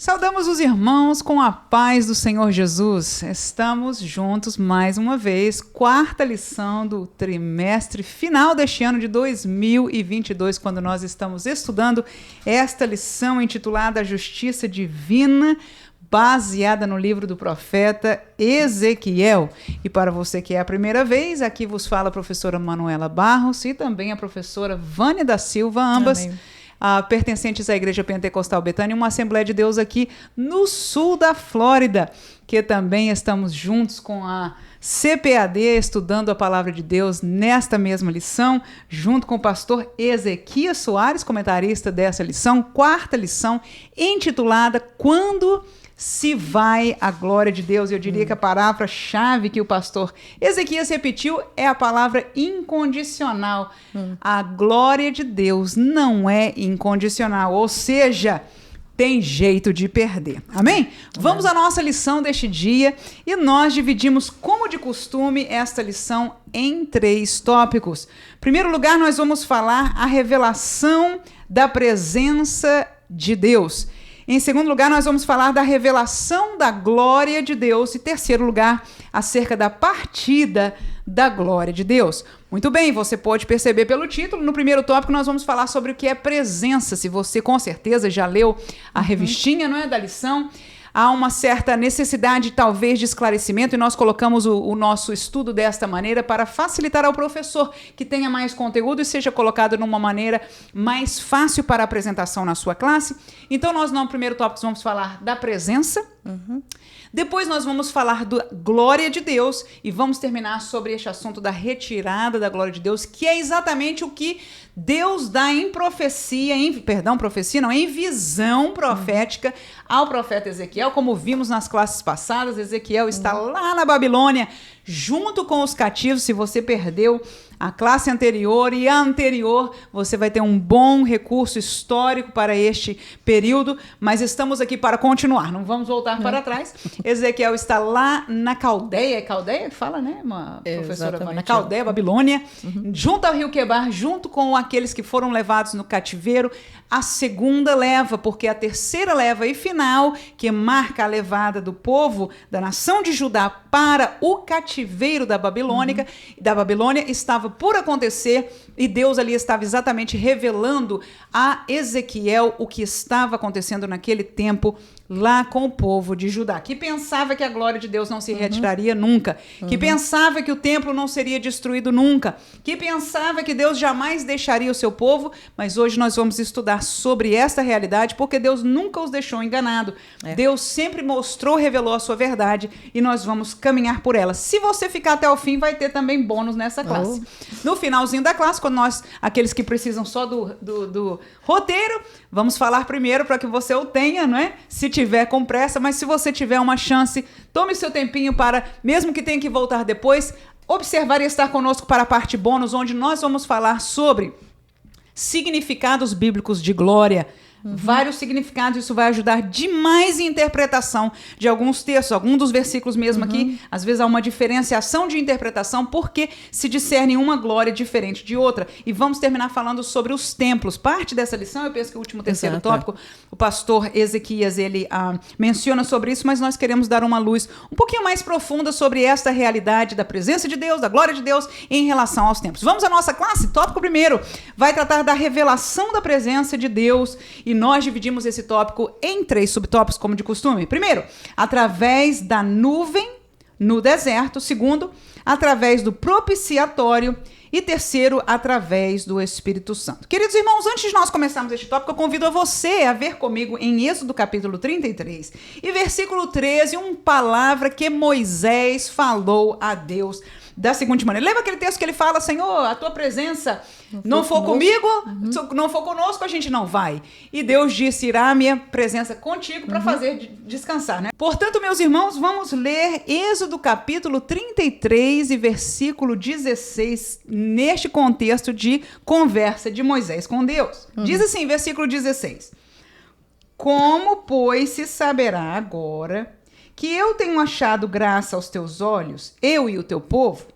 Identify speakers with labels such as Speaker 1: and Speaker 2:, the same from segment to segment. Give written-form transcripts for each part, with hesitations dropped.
Speaker 1: Saudamos os irmãos com a paz do Senhor Jesus. Estamos juntos mais uma vez, quarta lição do trimestre final deste ano de 2022, quando nós estamos estudando esta lição intitulada A Justiça Divina, baseada no livro do profeta Ezequiel. E para você que é a primeira vez, aqui vos fala a professora Manuela Barros e também a professora Vânia da Silva, ambas pertencentes à Igreja Pentecostal Betânia, uma Assembleia de Deus aqui no sul da Flórida, que também estamos juntos com a CPAD, estudando a Palavra de Deus nesta mesma lição, junto com o pastor Ezequias Soares, comentarista dessa lição, quarta lição, intitulada Quando se vai a glória de Deus. Eu diria que a palavra-chave que o pastor Ezequias repetiu é a palavra incondicional. A glória de Deus não é incondicional, ou seja, tem jeito de perder. Amém? Vamos à nossa lição deste dia e nós dividimos, como de costume, esta lição em 3 tópicos. Em primeiro lugar, nós vamos falar a revelação da presença de Deus. Em segundo lugar, nós vamos falar da revelação da glória de Deus. E terceiro lugar, acerca da partida da glória de Deus. Muito bem, você pode perceber pelo título. No primeiro tópico, nós vamos falar sobre o que é presença. Se você, com certeza, já leu a revistinha, não é, da lição, há uma certa necessidade, talvez, de esclarecimento, e nós colocamos o nosso estudo desta maneira para facilitar ao professor que tenha mais conteúdo e seja colocado de uma maneira mais fácil para a apresentação na sua classe. Então, nós, no primeiro tópico, vamos falar da presença. Depois nós vamos falar da glória de Deus e vamos terminar sobre este assunto da retirada da glória de Deus, que é exatamente o que Deus dá em profecia, em visão profética ao profeta Ezequiel. Como vimos nas classes passadas, Ezequiel está lá na Babilônia, junto com os cativos. Se você perdeu a classe anterior e a anterior, você vai ter um bom recurso histórico para este período, mas estamos aqui para continuar, não vamos voltar para trás. Ezequiel está lá na Caldeia, Caldeia que fala, né, professora? Na Caldeia, Babilônia, junto ao rio Quebar, junto com aqueles que foram levados no cativeiro, a segunda leva, porque a terceira leva e final, que marca a levada do povo, da nação de Judá para o cativeiro da Babilônia, estava por acontecer, e Deus ali estava exatamente revelando a Ezequiel o que estava acontecendo naquele tempo lá com o povo de Judá, que pensava que a glória de Deus não se retiraria nunca, que pensava que o templo não seria destruído nunca, que pensava que Deus jamais deixaria o seu povo, mas hoje nós vamos estudar sobre essa realidade, porque Deus nunca os deixou enganado. Deus sempre mostrou, revelou a sua verdade, e nós vamos caminhar por ela. Se você ficar até o fim, vai ter também bônus nessa classe. No finalzinho da classe, quando nós, aqueles que precisam só do roteiro, vamos falar primeiro para que você o tenha, não é? Se tiver com pressa, mas se você tiver uma chance, tome seu tempinho para, mesmo que tenha que voltar depois, observar e estar conosco para a parte bônus, onde nós vamos falar sobre significados bíblicos de glória. Vários significados, isso vai ajudar demais em interpretação de alguns textos, algum dos versículos mesmo aqui, às vezes há uma diferenciação de interpretação, porque se discerne uma glória diferente de outra. E vamos terminar falando sobre os templos. Parte dessa lição, eu penso que o último terceiro tópico, o pastor Ezequias, ele menciona sobre isso, mas nós queremos dar uma luz um pouquinho mais profunda sobre esta realidade da presença de Deus, da glória de Deus em relação aos templos. Vamos à nossa classe? Tópico primeiro vai tratar da revelação da presença de Deus. E nós dividimos esse tópico em 3 subtópicos, como de costume. Primeiro, através da nuvem no deserto. Segundo, através do propiciatório. E terceiro, através do Espírito Santo. Queridos irmãos, antes de nós começarmos este tópico, eu convido a você a ver comigo em Êxodo capítulo 33 e versículo 13, uma palavra que Moisés falou a Deus da seguinte maneira. Lembra aquele texto que ele fala: Senhor, a tua presença não for comigo, não for conosco, a gente não vai. E Deus disse: irá a minha presença contigo para fazer descansar, né? Portanto, meus irmãos, vamos ler Êxodo capítulo 33 e versículo 16, neste contexto de conversa de Moisés com Deus. Diz assim, versículo 16: Como, pois, se saberá agora que eu tenho achado graça aos teus olhos, eu e o teu povo?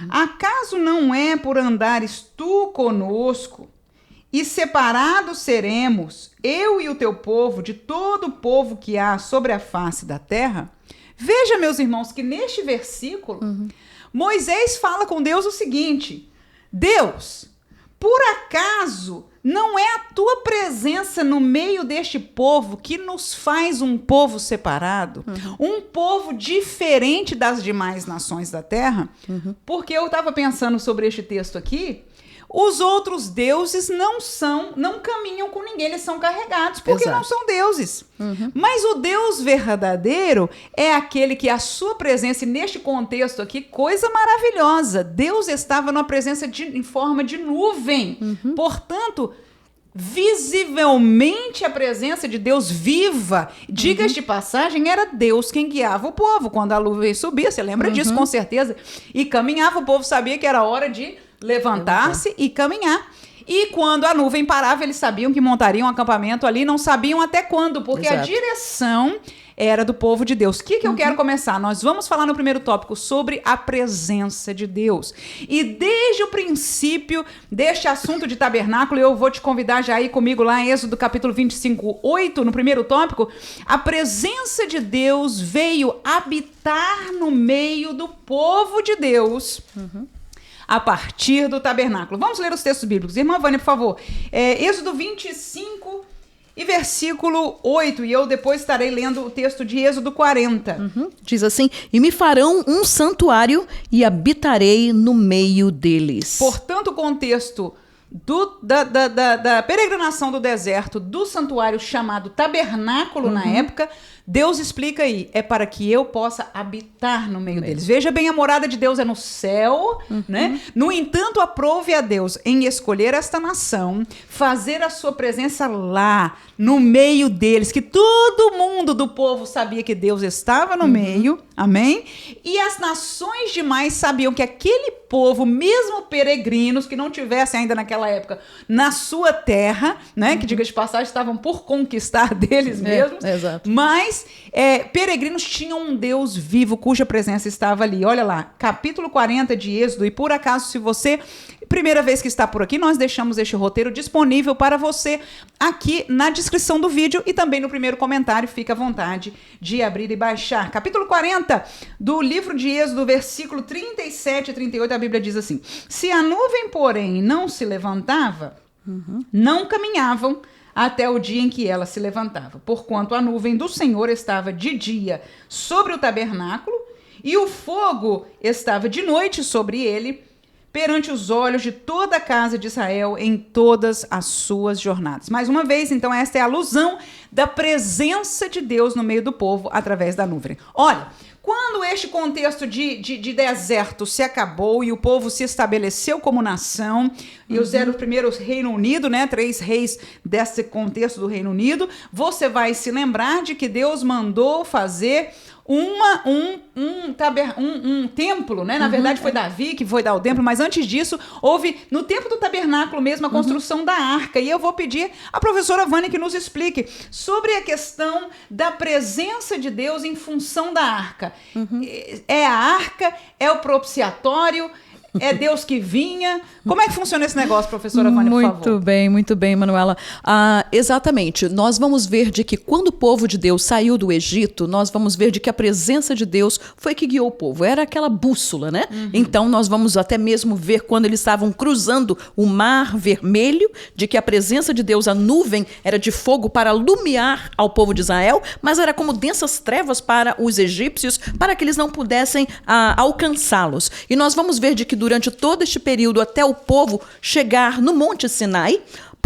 Speaker 1: Acaso não é por andares tu conosco e separados seremos, eu e o teu povo, de todo o povo que há sobre a face da terra. Veja, meus irmãos, que neste versículo, Moisés fala com Deus o seguinte: Deus, por acaso não é a tua presença no meio deste povo que nos faz um povo separado, um povo diferente das demais nações da terra? Porque eu estava pensando sobre este texto aqui. Os outros deuses não caminham com ninguém, eles são carregados porque não são deuses. Mas o Deus verdadeiro é aquele que a sua presença, e neste contexto aqui, coisa maravilhosa, Deus estava numa presença em forma de nuvem. Portanto, visivelmente a presença de Deus viva. Diga de passagem, era Deus quem guiava o povo. Quando a nuvem subia, você lembra disso com certeza, e caminhava, o povo sabia que era hora de levantar-se e caminhar. E quando a nuvem parava, eles sabiam que montariam um acampamento ali, não sabiam até quando, porque a direção era do povo de Deus. O que eu quero começar? Nós vamos falar no primeiro tópico sobre a presença de Deus. E desde o princípio deste assunto de tabernáculo, eu vou te convidar já a ir comigo lá em Êxodo capítulo 25, 8, no primeiro tópico. A presença de Deus veio habitar no meio do povo de Deus. A partir do tabernáculo. Vamos ler os textos bíblicos. Irmã Vânia, por favor. Êxodo 25 e versículo 8. E eu depois estarei lendo o texto de Êxodo 40.
Speaker 2: Diz assim: e me farão um santuário e habitarei no meio deles.
Speaker 1: Portanto, o contexto da peregrinação do deserto, do santuário chamado tabernáculo na época, Deus explica aí, é para que eu possa habitar no meio deles. Veja bem, a morada de Deus é no céu, né? No entanto, aprove a Deus em escolher esta nação, fazer a sua presença lá, no meio deles, que todo mundo do povo sabia que Deus estava no meio, amém? E as nações demais sabiam que aquele povo, mesmo peregrinos, que não tivessem ainda naquela época na sua terra, né? Que, diga de passagem, estavam por conquistar deles mesmos, mas peregrinos tinham um Deus vivo cuja presença estava ali. Olha lá, capítulo 40 de Êxodo. E por acaso, se você, primeira vez que está por aqui, nós deixamos este roteiro disponível para você aqui na descrição do vídeo e também no primeiro comentário. Fica à vontade de abrir e baixar. Capítulo 40 do livro de Êxodo, versículo 37 e 38, a Bíblia diz assim: se a nuvem, porém, não se levantava, não caminhavam até o dia em que ela se levantava, porquanto a nuvem do Senhor estava de dia sobre o tabernáculo e o fogo estava de noite sobre ele, perante os olhos de toda a casa de Israel em todas as suas jornadas. Mais uma vez, então, esta é a alusão da presença de Deus no meio do povo através da nuvem. Olha, quando este contexto de deserto se acabou e o povo se estabeleceu como nação, e os eram o primeiro Reino Unido, né? 3 reis desse contexto do Reino Unido, você vai se lembrar de que Deus mandou fazer um templo, né? Na verdade foi Davi que foi dar o templo, mas antes disso houve, no tempo do tabernáculo mesmo, a construção da arca. E eu vou pedir à professora Vânia que nos explique sobre a questão da presença de Deus em função da arca. É a arca? É o propiciatório? É Deus que vinha? Como é que funciona esse negócio, professora Vânia, por favor?
Speaker 2: Muito bem, Manuela. Exatamente. Nós vamos ver de que quando o povo de Deus saiu do Egito, nós vamos ver de que a presença de Deus foi que guiou o povo. Era aquela bússola, né? Então, nós vamos até mesmo ver quando eles estavam cruzando o Mar Vermelho, de que a presença de Deus, a nuvem, era de fogo para iluminar ao povo de Israel, mas era como densas trevas para os egípcios, para que eles não pudessem alcançá-los. E nós vamos ver de que durante todo este período, até o povo chegar no Monte Sinai,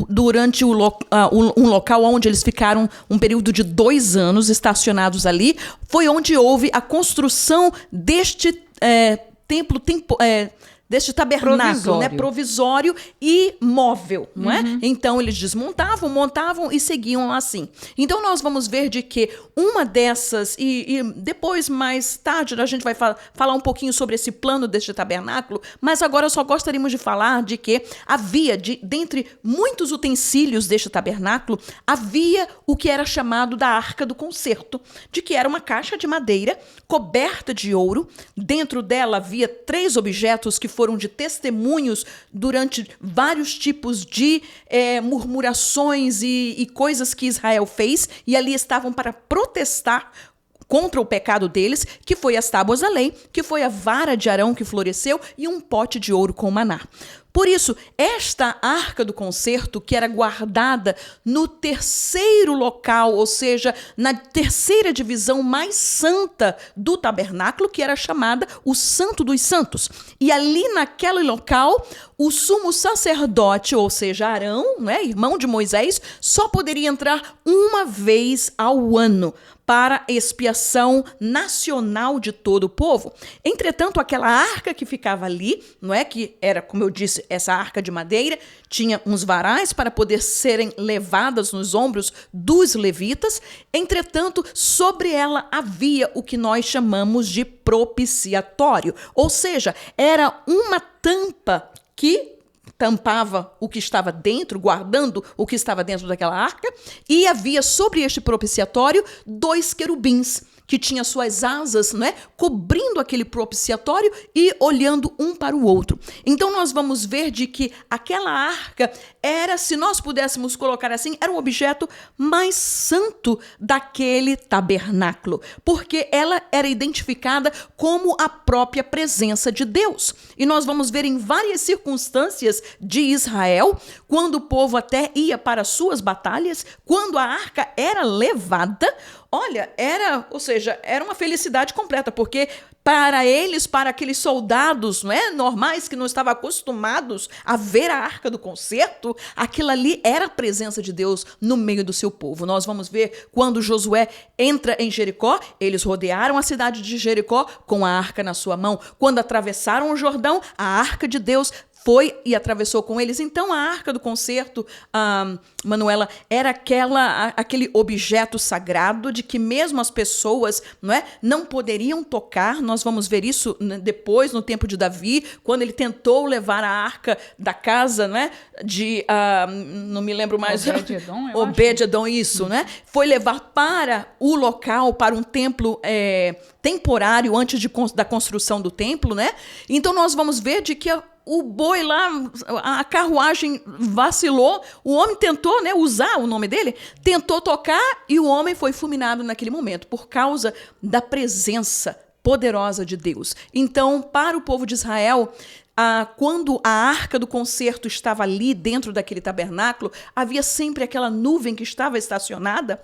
Speaker 2: durante um local onde eles ficaram um período de 2 anos estacionados ali, foi onde houve a construção deste templo deste tabernáculo, né, provisório e móvel, não é? Então eles desmontavam, montavam e seguiam assim. Então nós vamos ver de que uma dessas, e depois mais tarde a gente vai falar um pouquinho sobre esse plano deste tabernáculo, mas agora só gostaríamos de falar de que havia, dentre muitos utensílios deste tabernáculo, havia o que era chamado da Arca do Concerto, de que era uma caixa de madeira coberta de ouro. Dentro dela havia 3 objetos que foram de testemunhos durante vários tipos de murmurações e coisas que Israel fez, e ali estavam para protestar contra o pecado deles, que foi as tábuas da lei, que foi a vara de Arão que floresceu e um pote de ouro com maná. Por isso, esta arca do concerto, que era guardada no terceiro local, ou seja, na terceira divisão mais santa do tabernáculo, que era chamada o Santo dos Santos. E ali naquele local, o sumo sacerdote, ou seja, Arão, né, irmão de Moisés, só poderia entrar uma vez ao ano para expiação nacional de todo o povo. Entretanto, aquela arca que ficava ali, não é, que era, como eu disse, essa arca de madeira, tinha uns varais para poder serem levadas nos ombros dos levitas. Entretanto, sobre ela havia o que nós chamamos de propiciatório, ou seja, era uma tampa que tampava o que estava dentro, guardando o que estava dentro daquela arca, e havia sobre este propiciatório 2 querubins, que tinham suas asas, né, cobrindo aquele propiciatório e olhando um para o outro. Então nós vamos ver de que aquela arca era, se nós pudéssemos colocar assim, era um objeto mais santo daquele tabernáculo, porque ela era identificada como a própria presença de Deus. E nós vamos ver em várias circunstâncias de Israel, quando o povo até ia para suas batalhas, quando a arca era levada, olha, era uma felicidade completa, porque para eles, para aqueles soldados, não é, normais que não estavam acostumados a ver a arca do concerto, aquilo ali era a presença de Deus no meio do seu povo. Nós vamos ver quando Josué entra em Jericó, eles rodearam a cidade de Jericó com a arca na sua mão. Quando atravessaram o Jordão, a arca de Deus foi e atravessou com eles. Então, a arca do concerto, Manuela, era aquele objeto sagrado de que mesmo as pessoas, não poderiam tocar. Nós vamos ver isso depois, no tempo de Davi, quando ele tentou levar a arca da casa, de, não me lembro mais, Obed-Edom, isso, foi levar para o local, para um templo temporário antes da construção do templo, Então, nós vamos ver de que o boi lá, a carruagem vacilou, o homem tentou, usar o nome dele, tentou tocar e o homem foi fulminado naquele momento, por causa da presença poderosa de Deus. Então, para o povo de Israel, quando a arca do concerto estava ali dentro daquele tabernáculo, havia sempre aquela nuvem que estava estacionada,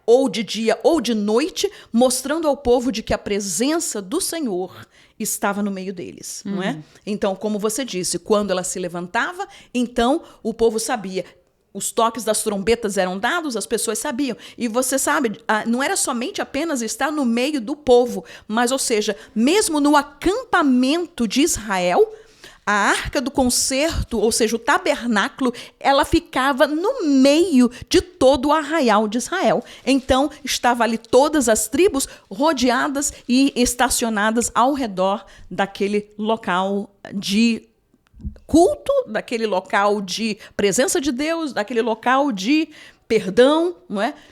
Speaker 2: ou de dia ou de noite, mostrando ao povo de que a presença do Senhor estava no meio deles, não é? Então, como você disse, quando ela se levantava, então o povo sabia. Os toques das trombetas eram dados, as pessoas sabiam. E você sabe, não era somente apenas estar no meio do povo, mas, ou seja, mesmo no acampamento de Israel, a arca do concerto, ou seja, o tabernáculo, ela ficava no meio de todo o arraial de Israel. Então, estava ali todas as tribos rodeadas e estacionadas ao redor daquele local de culto, daquele local de presença de Deus, daquele local de perdão,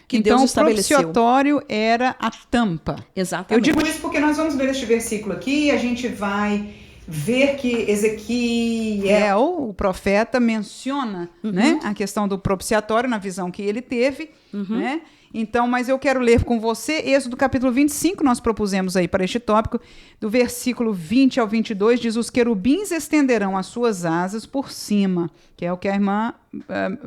Speaker 2: que
Speaker 1: então,
Speaker 2: Deus estabeleceu.
Speaker 1: Então, o propiciatório era a tampa.
Speaker 2: Exatamente.
Speaker 1: Eu digo isso porque nós vamos ver este versículo aqui e a gente vai ver que Ezequiel, o profeta, menciona a questão do propiciatório na visão que ele teve, Então, mas eu quero ler com você Êxodo capítulo 25, nós propusemos aí para este tópico, do versículo 20 ao 22, diz: os querubins estenderão as suas asas por cima, que é o que a irmã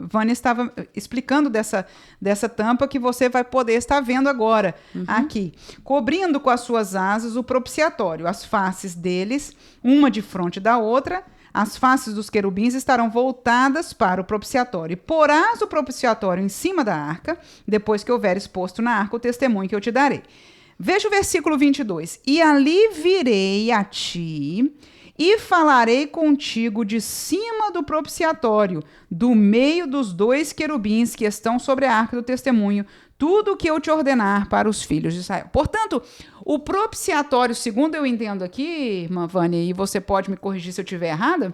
Speaker 1: Vânia estava explicando dessa tampa que você vai poder estar vendo agora aqui. Cobrindo com as suas asas o propiciatório, as faces deles, uma de frente da outra. As faces dos querubins estarão voltadas para o propiciatório. Porás o propiciatório em cima da arca, depois que houver exposto na arca o testemunho que eu te darei. Veja o versículo 22. E ali virei a ti e falarei contigo de cima do propiciatório, do meio dos 2 querubins que estão sobre a arca do testemunho, tudo o que eu te ordenar para os filhos de Israel. Portanto, o propiciatório, segundo eu entendo aqui, irmã Vânia, e você pode me corrigir se eu estiver errada,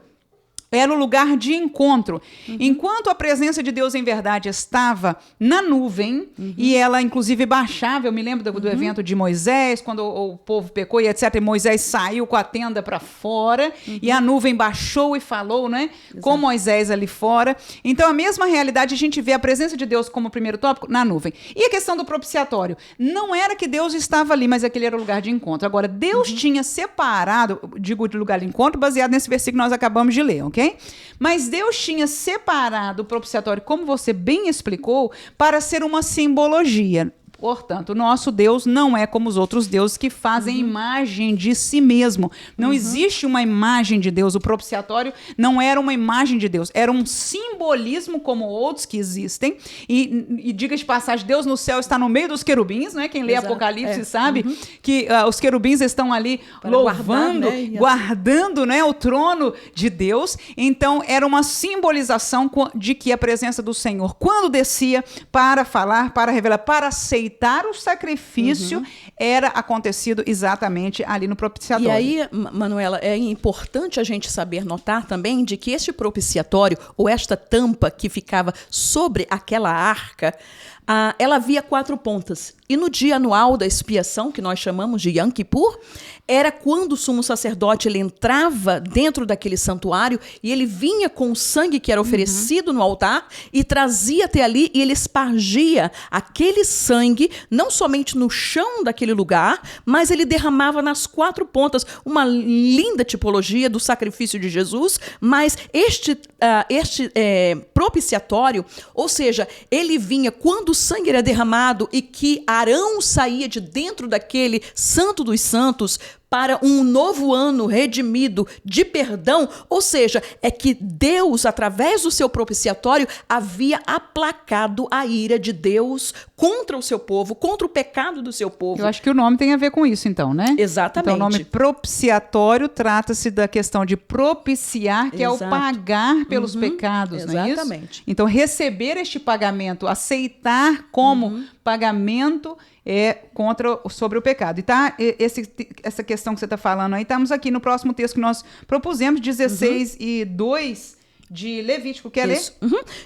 Speaker 1: Era o lugar de encontro. Enquanto a presença de Deus em verdade estava na nuvem, e ela inclusive baixava, eu me lembro do evento de Moisés, quando o povo pecou e etc, e Moisés saiu com a tenda para fora, e a nuvem baixou e falou, né, com Moisés ali fora. Então a mesma realidade, a gente vê a presença de Deus como primeiro tópico na nuvem. E a questão do propiciatório, não era que Deus estava ali, mas aquele era o lugar de encontro. Agora, Deus tinha separado, digo de lugar de encontro, baseado nesse versículo que nós acabamos de ler, ok? Mas Deus tinha separado o propiciatório, como você bem explicou, para ser uma simbologia. Portanto, o nosso Deus não é como os outros deuses que fazem imagem de si mesmo. Não existe uma imagem de Deus. O propiciatório não era uma imagem de Deus. Era um simbolismo como outros que existem. E diga de passagem, Deus no céu está no meio dos querubins, né? Quem lê Apocalipse sabe que os querubins estão ali para louvando, guardando, né, o trono de Deus. Então, era uma simbolização de que a presença do Senhor, quando descia para falar, para revelar, para aceitar o sacrifício, era acontecido exatamente ali no propiciatório.
Speaker 2: E aí, Manuela, é importante a gente saber notar também de que este propiciatório, ou esta tampa que ficava sobre aquela arca, ela havia 4 pontas. E no dia anual da expiação, que nós chamamos de Yom Kippur, era quando o sumo sacerdote ele entrava dentro daquele santuário e ele vinha com o sangue que era oferecido no altar e trazia até ali e ele espargia aquele sangue não somente no chão daquele lugar, mas ele derramava nas 4 pontas. Uma linda tipologia do sacrifício de Jesus, mas este propiciatório, ou seja, ele vinha quando o sangue era derramado e que Arão saía de dentro daquele Santo dos Santos para um novo ano redimido de perdão, ou seja, é que Deus, através do seu propiciatório, havia aplacado a ira de Deus contra o seu povo, contra o pecado do seu povo.
Speaker 1: Eu acho que o nome tem a ver com isso, então, né?
Speaker 2: Exatamente.
Speaker 1: Então, o nome propiciatório trata-se da questão de propiciar, que é o pagar pelos pecados, não é isso?
Speaker 2: Exatamente.
Speaker 1: Então, receber este pagamento, aceitar como pagamento sobre o pecado. E tá, essa questão que você está falando aí, estamos aqui no próximo texto que nós propusemos, 16:2 de Levítico. Quer ler?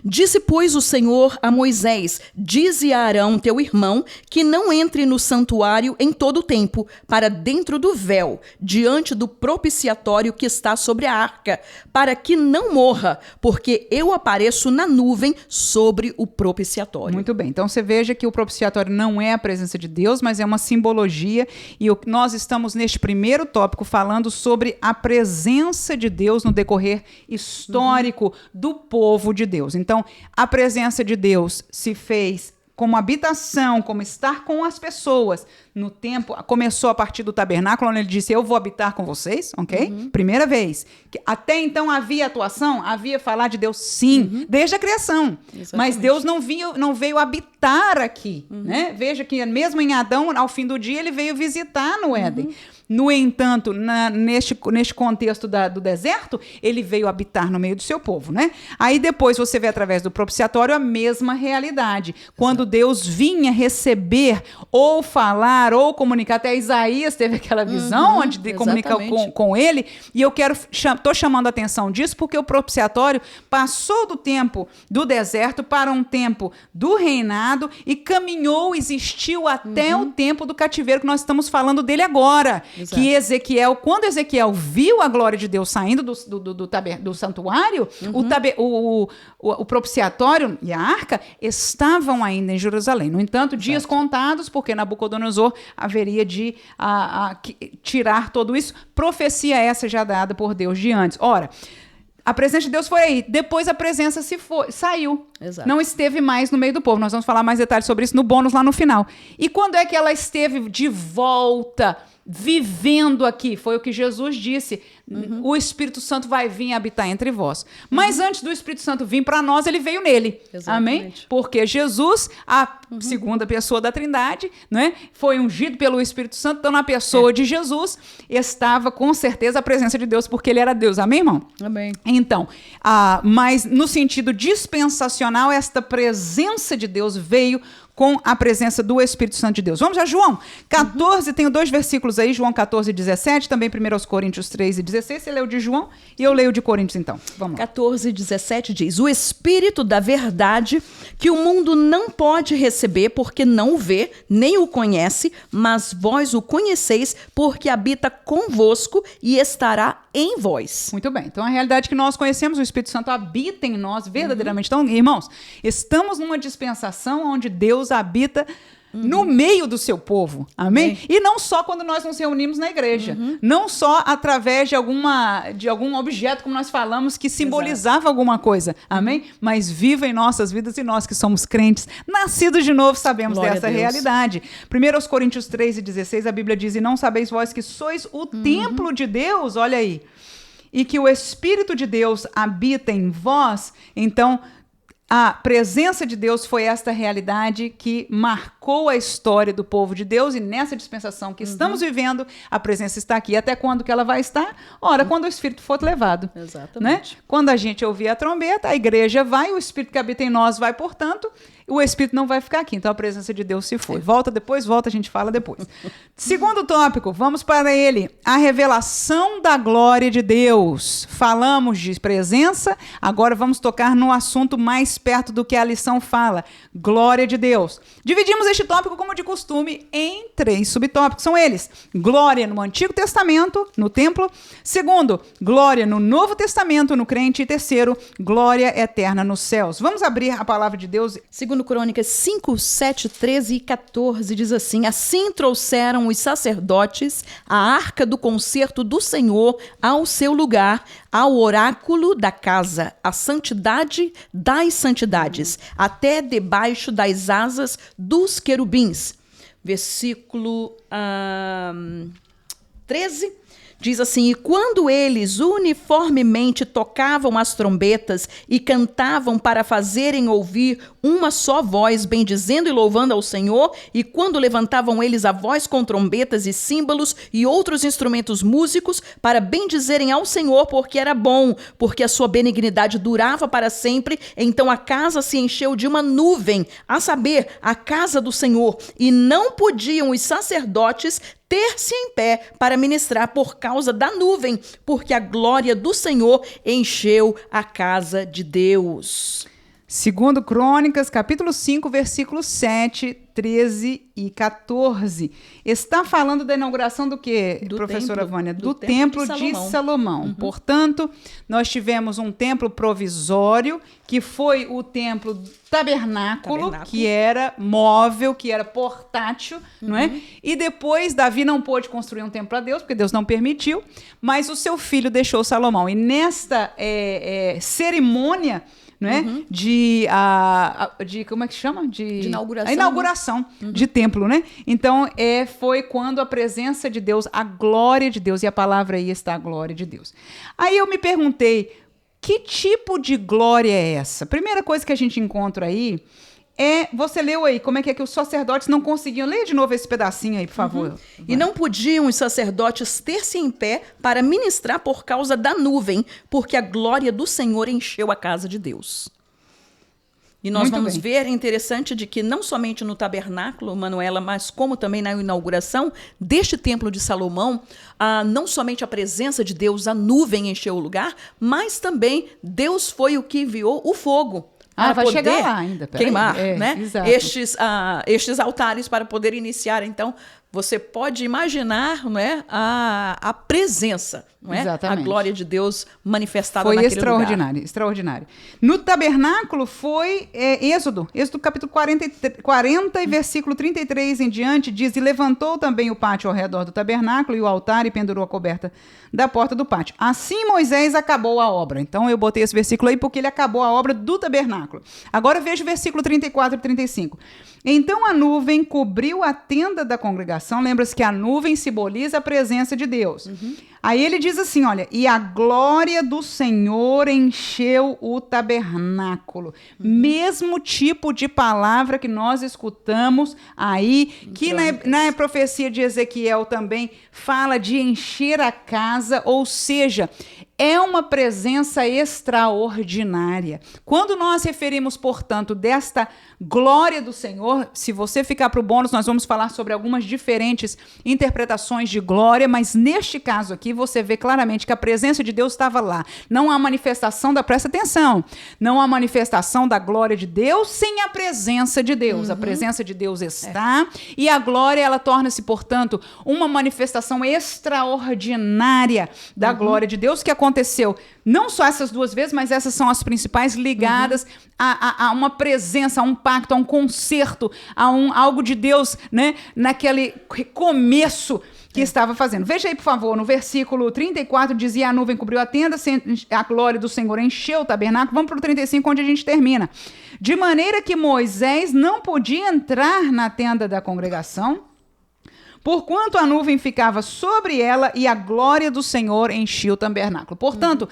Speaker 2: Disse, pois, o Senhor a Moisés, dize a Arão, teu irmão, que não entre no santuário em todo o tempo, para dentro do véu, diante do propiciatório que está sobre a arca, para que não morra, porque eu apareço na nuvem sobre o propiciatório.
Speaker 1: Muito bem. Então, você veja que o propiciatório não é a presença de Deus, mas é uma simbologia, e nós estamos neste primeiro tópico falando sobre a presença de Deus no decorrer histórico do povo de Deus. Então, a presença de Deus se fez como habitação, como estar com as pessoas no tempo, começou a partir do tabernáculo, onde ele disse, eu vou habitar com vocês, ok? Primeira vez. Até então havia atuação, havia falar de Deus, sim, desde a criação. Exatamente. Mas Deus não veio habitar aqui, né? Veja que mesmo em Adão, ao fim do dia, ele veio visitar no Éden. No entanto, neste contexto do deserto, ele veio habitar no meio do seu povo, né? Aí depois você vê através do propiciatório a mesma realidade. Quando Deus vinha receber ou falar ou comunicar, até Isaías teve aquela visão onde de comunicar com ele, e eu estou chamando a atenção disso porque o propiciatório passou do tempo do deserto para um tempo do reinado e caminhou, existiu até o tempo do cativeiro que nós estamos falando dele agora. Exato. Que Ezequiel, quando Ezequiel viu a glória de Deus saindo do santuário, o propiciatório e a arca estavam ainda em Jerusalém. No entanto, dias contados, porque Nabucodonosor haveria de tirar tudo isso. Profecia essa já dada por Deus de antes. Ora, a presença de Deus foi aí. Depois a presença saiu. Exato. Não esteve mais no meio do povo. Nós vamos falar mais detalhes sobre isso no bônus lá no final. E quando é que ela esteve de volta, vivendo aqui? Foi o que Jesus disse. O Espírito Santo vai vir habitar entre vós. Mas antes do Espírito Santo vir para nós, ele veio nele. Exatamente. Amém? Porque Jesus, a segunda pessoa da Trindade, né, foi ungido pelo Espírito Santo. Então, na pessoa de Jesus, estava com certeza a presença de Deus, porque ele era Deus. Amém, irmão?
Speaker 2: Amém.
Speaker 1: Então, mas no sentido dispensacional, esta presença de Deus veio com a presença do Espírito Santo de Deus. Vamos a João 14, tenho 2 versículos aí, João 14, 17, também 1 Coríntios 3 e 16. Você leu de João e eu leio de Coríntios, então. Vamos lá.
Speaker 2: 14, 17 diz: o Espírito da verdade, que o mundo não pode receber, porque não o vê, nem o conhece, mas vós o conheceis, porque habita convosco e estará em vós.
Speaker 1: Muito bem. Então, a realidade que nós conhecemos, o Espírito Santo habita em nós verdadeiramente. Então, irmãos, estamos numa dispensação onde Deus habita no meio do seu povo. Amém? E não só quando nós nos reunimos na igreja. Não só através de algum objeto, como nós falamos, que simbolizava alguma coisa. Amém? Mas viva em nossas vidas, e nós que somos crentes, nascidos de novo, sabemos
Speaker 2: Glória
Speaker 1: dessa
Speaker 2: a Deus.
Speaker 1: realidade. 1 Coríntios 3 e 16, a Bíblia diz: e não sabeis vós que sois o templo de Deus? Olha aí. E que o Espírito de Deus habita em vós. Então, a presença de Deus foi esta realidade que marcou a história do povo de Deus, e nessa dispensação que estamos vivendo, a presença está aqui. Até quando que ela vai estar? Ora, quando o Espírito for levado.
Speaker 2: Exatamente.
Speaker 1: Né? Quando a gente ouvir a trombeta, a igreja vai, o Espírito que habita em nós vai, portanto, o Espírito não vai ficar aqui. Então a presença de Deus se foi. Volta depois, volta, a gente fala depois. Segundo tópico, vamos para ele. A revelação da glória de Deus. Falamos de presença, agora vamos tocar no assunto mais perto do que a lição fala. Glória de Deus. Dividimos este tópico, como de costume, em 3 subtópicos. São eles: glória no Antigo Testamento, no templo. Segundo, glória no Novo Testamento, no crente. E terceiro, glória eterna nos céus. Vamos abrir a palavra de Deus.
Speaker 2: Segundo Crônicas 5, 7, 13 e 14 diz assim: assim trouxeram os sacerdotes a arca do concerto do Senhor ao seu lugar, ao oráculo da casa, a santidade das santidades, até debaixo das asas dos querubins. Versículo 13. Diz assim: e quando eles uniformemente tocavam as trombetas e cantavam para fazerem ouvir uma só voz, bendizendo e louvando ao Senhor, e quando levantavam eles a voz com trombetas e símbolos e outros instrumentos músicos para bendizerem ao Senhor, porque era bom, porque a sua benignidade durava para sempre, então a casa se encheu de uma nuvem, a saber, a casa do Senhor, e não podiam os sacerdotes ter-se em pé para ministrar por causa da nuvem, porque a glória do Senhor encheu a casa de Deus.
Speaker 1: Segundo Crônicas, capítulo 5, versículos 7, 13 e 14. Está falando da inauguração do quê, professora Vânia? Do templo de Salomão. Portanto, nós tivemos um templo provisório, que foi o templo tabernáculo, que era móvel, que era portátil, não é? E depois, Davi não pôde construir um templo a Deus, porque Deus não permitiu, mas o seu filho deixou Salomão. E nesta cerimônia, né? De como é que chama? De
Speaker 2: inauguração.
Speaker 1: A inauguração de templo, né? Então, foi quando a presença de Deus, a glória de Deus, e a palavra aí está a glória de Deus. Aí eu me perguntei, que tipo de glória é essa? Primeira coisa que a gente encontra aí você leu aí, como é que os sacerdotes não conseguiam? Leia de novo esse pedacinho aí, por favor.
Speaker 2: E não podiam os sacerdotes ter-se em pé para ministrar por causa da nuvem, porque a glória do Senhor encheu a casa de Deus. E nós vamos ver, é interessante, de que não somente no tabernáculo, Manuela, mas como também na inauguração deste templo de Salomão, não somente a presença de Deus, a nuvem encheu o lugar, mas também Deus foi o que enviou o fogo.
Speaker 1: Vai chegar lá ainda.
Speaker 2: Queimar, né?
Speaker 1: Exato.
Speaker 2: Estes altares para poder iniciar. Então, você pode imaginar, não é, a presença, não é?
Speaker 1: Exatamente.
Speaker 2: A glória de Deus manifestada naquele lugar.
Speaker 1: Foi extraordinário, extraordinário. No tabernáculo foi Êxodo capítulo 40 e versículo 33 em diante, diz: e levantou também o pátio ao redor do tabernáculo e o altar e pendurou a coberta da porta do pátio. Assim Moisés acabou a obra. Então eu botei esse versículo aí porque ele acabou a obra do tabernáculo. Agora veja o versículo 34 e 35. Então a nuvem cobriu a tenda da congregação. Lembra-se que a nuvem simboliza a presença de Deus. Aí ele diz assim, olha, e a glória do Senhor encheu o tabernáculo. Mesmo tipo de palavra que nós escutamos aí, que na profecia de Ezequiel também fala de encher a casa, ou seja, é uma presença extraordinária. Quando nós referimos, portanto, desta glória do Senhor, se você ficar para o bônus, nós vamos falar sobre algumas diferentes interpretações de glória, mas neste caso aqui você vê claramente que a presença de Deus estava lá. Não há manifestação presta atenção, não há manifestação da glória de Deus sem a presença de Deus. A presença de Deus está e a glória, ela torna-se, portanto, uma manifestação extraordinária da glória de Deus que aconteceu não só essas duas vezes, mas essas são as principais ligadas a uma presença, a um pacto, a um concerto, a algo de Deus, né, naquele começo que estava fazendo. Veja aí, por favor, no versículo 34, dizia: a nuvem cobriu a tenda, a glória do Senhor encheu o tabernáculo. Vamos para o 35, onde a gente termina. De maneira que Moisés não podia entrar na tenda da congregação, porquanto a nuvem ficava sobre ela e a glória do Senhor enchia o tabernáculo. Portanto,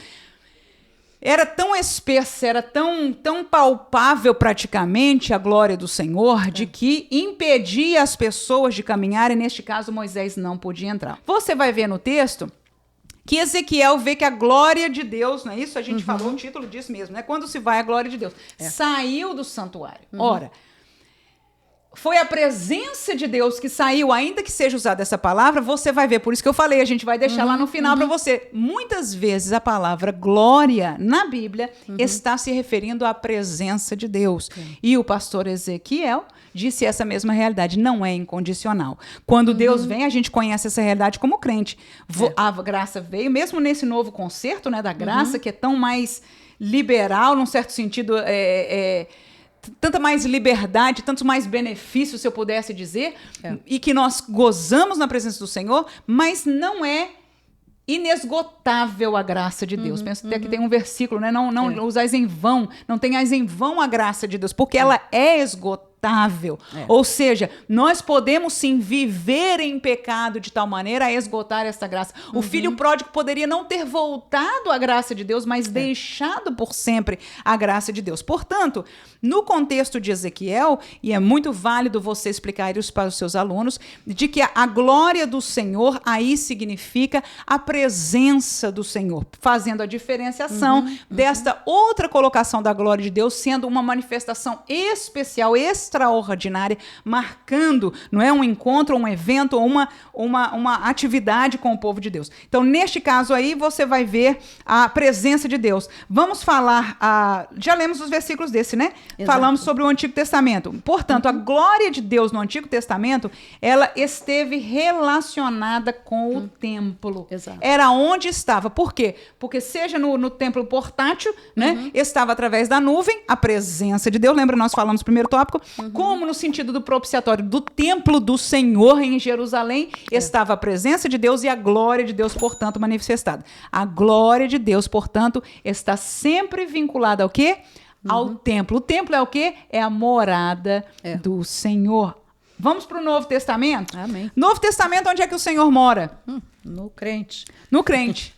Speaker 1: era tão espessa, era tão palpável praticamente a glória do Senhor, de que impedia as pessoas de caminharem. Neste caso, Moisés não podia entrar. Você vai ver no texto que Ezequiel vê que a glória de Deus, não é isso? A gente falou o título disso mesmo, né? Quando se vai a glória de Deus. Saiu do santuário. Ora, foi a presença de Deus que saiu, ainda que seja usada essa palavra, você vai ver, por isso que eu falei, a gente vai deixar lá no final para você. Muitas vezes a palavra glória na Bíblia está se referindo à presença de Deus. E o pastor Ezequiel disse essa mesma realidade, não é incondicional. Quando Deus vem, a gente conhece essa realidade como crente. A graça veio, mesmo nesse novo concerto, né, da graça, que é tão mais liberal, num certo sentido, tanta mais liberdade, tantos mais benefícios, se eu pudesse dizer, e que nós gozamos na presença do Senhor, mas não é inesgotável a graça de Deus. Pensa até que tem um versículo, né? Não usais em vão, não tenhais em vão a graça de Deus, porque ela é esgotável. Ou seja, nós podemos sim viver em pecado de tal maneira a esgotar essa graça. O filho pródigo poderia não ter voltado à graça de Deus, mas deixado por sempre a graça de Deus. Portanto, no contexto de Ezequiel, e é muito válido você explicar isso para os seus alunos, de que a glória do Senhor aí significa a presença do Senhor, fazendo a diferenciação desta outra colocação da glória de Deus, sendo uma manifestação especial, extraordinária, marcando, não é, um encontro, um evento, ou uma atividade com o povo de Deus. Então, neste caso aí, você vai ver a presença de Deus. Vamos falar, já lemos os versículos desse, né? Exato. Falamos sobre o Antigo Testamento. Portanto, a glória de Deus no Antigo Testamento, ela esteve relacionada com o templo. Exato. Era onde estava. Por quê? Porque seja no templo portátil, né? Estava através da nuvem, a presença de Deus. Lembra, nós falamos no primeiro tópico? Como no sentido do propiciatório, do templo do Senhor em Jerusalém, estava a presença de Deus e a glória de Deus, portanto, manifestada. A glória de Deus, portanto, está sempre vinculada ao quê? Ao templo. O templo é o quê? É a morada do Senhor. Vamos para o Novo Testamento?
Speaker 2: Amém.
Speaker 1: Novo Testamento, onde é que o Senhor mora?
Speaker 2: No crente.
Speaker 1: No crente.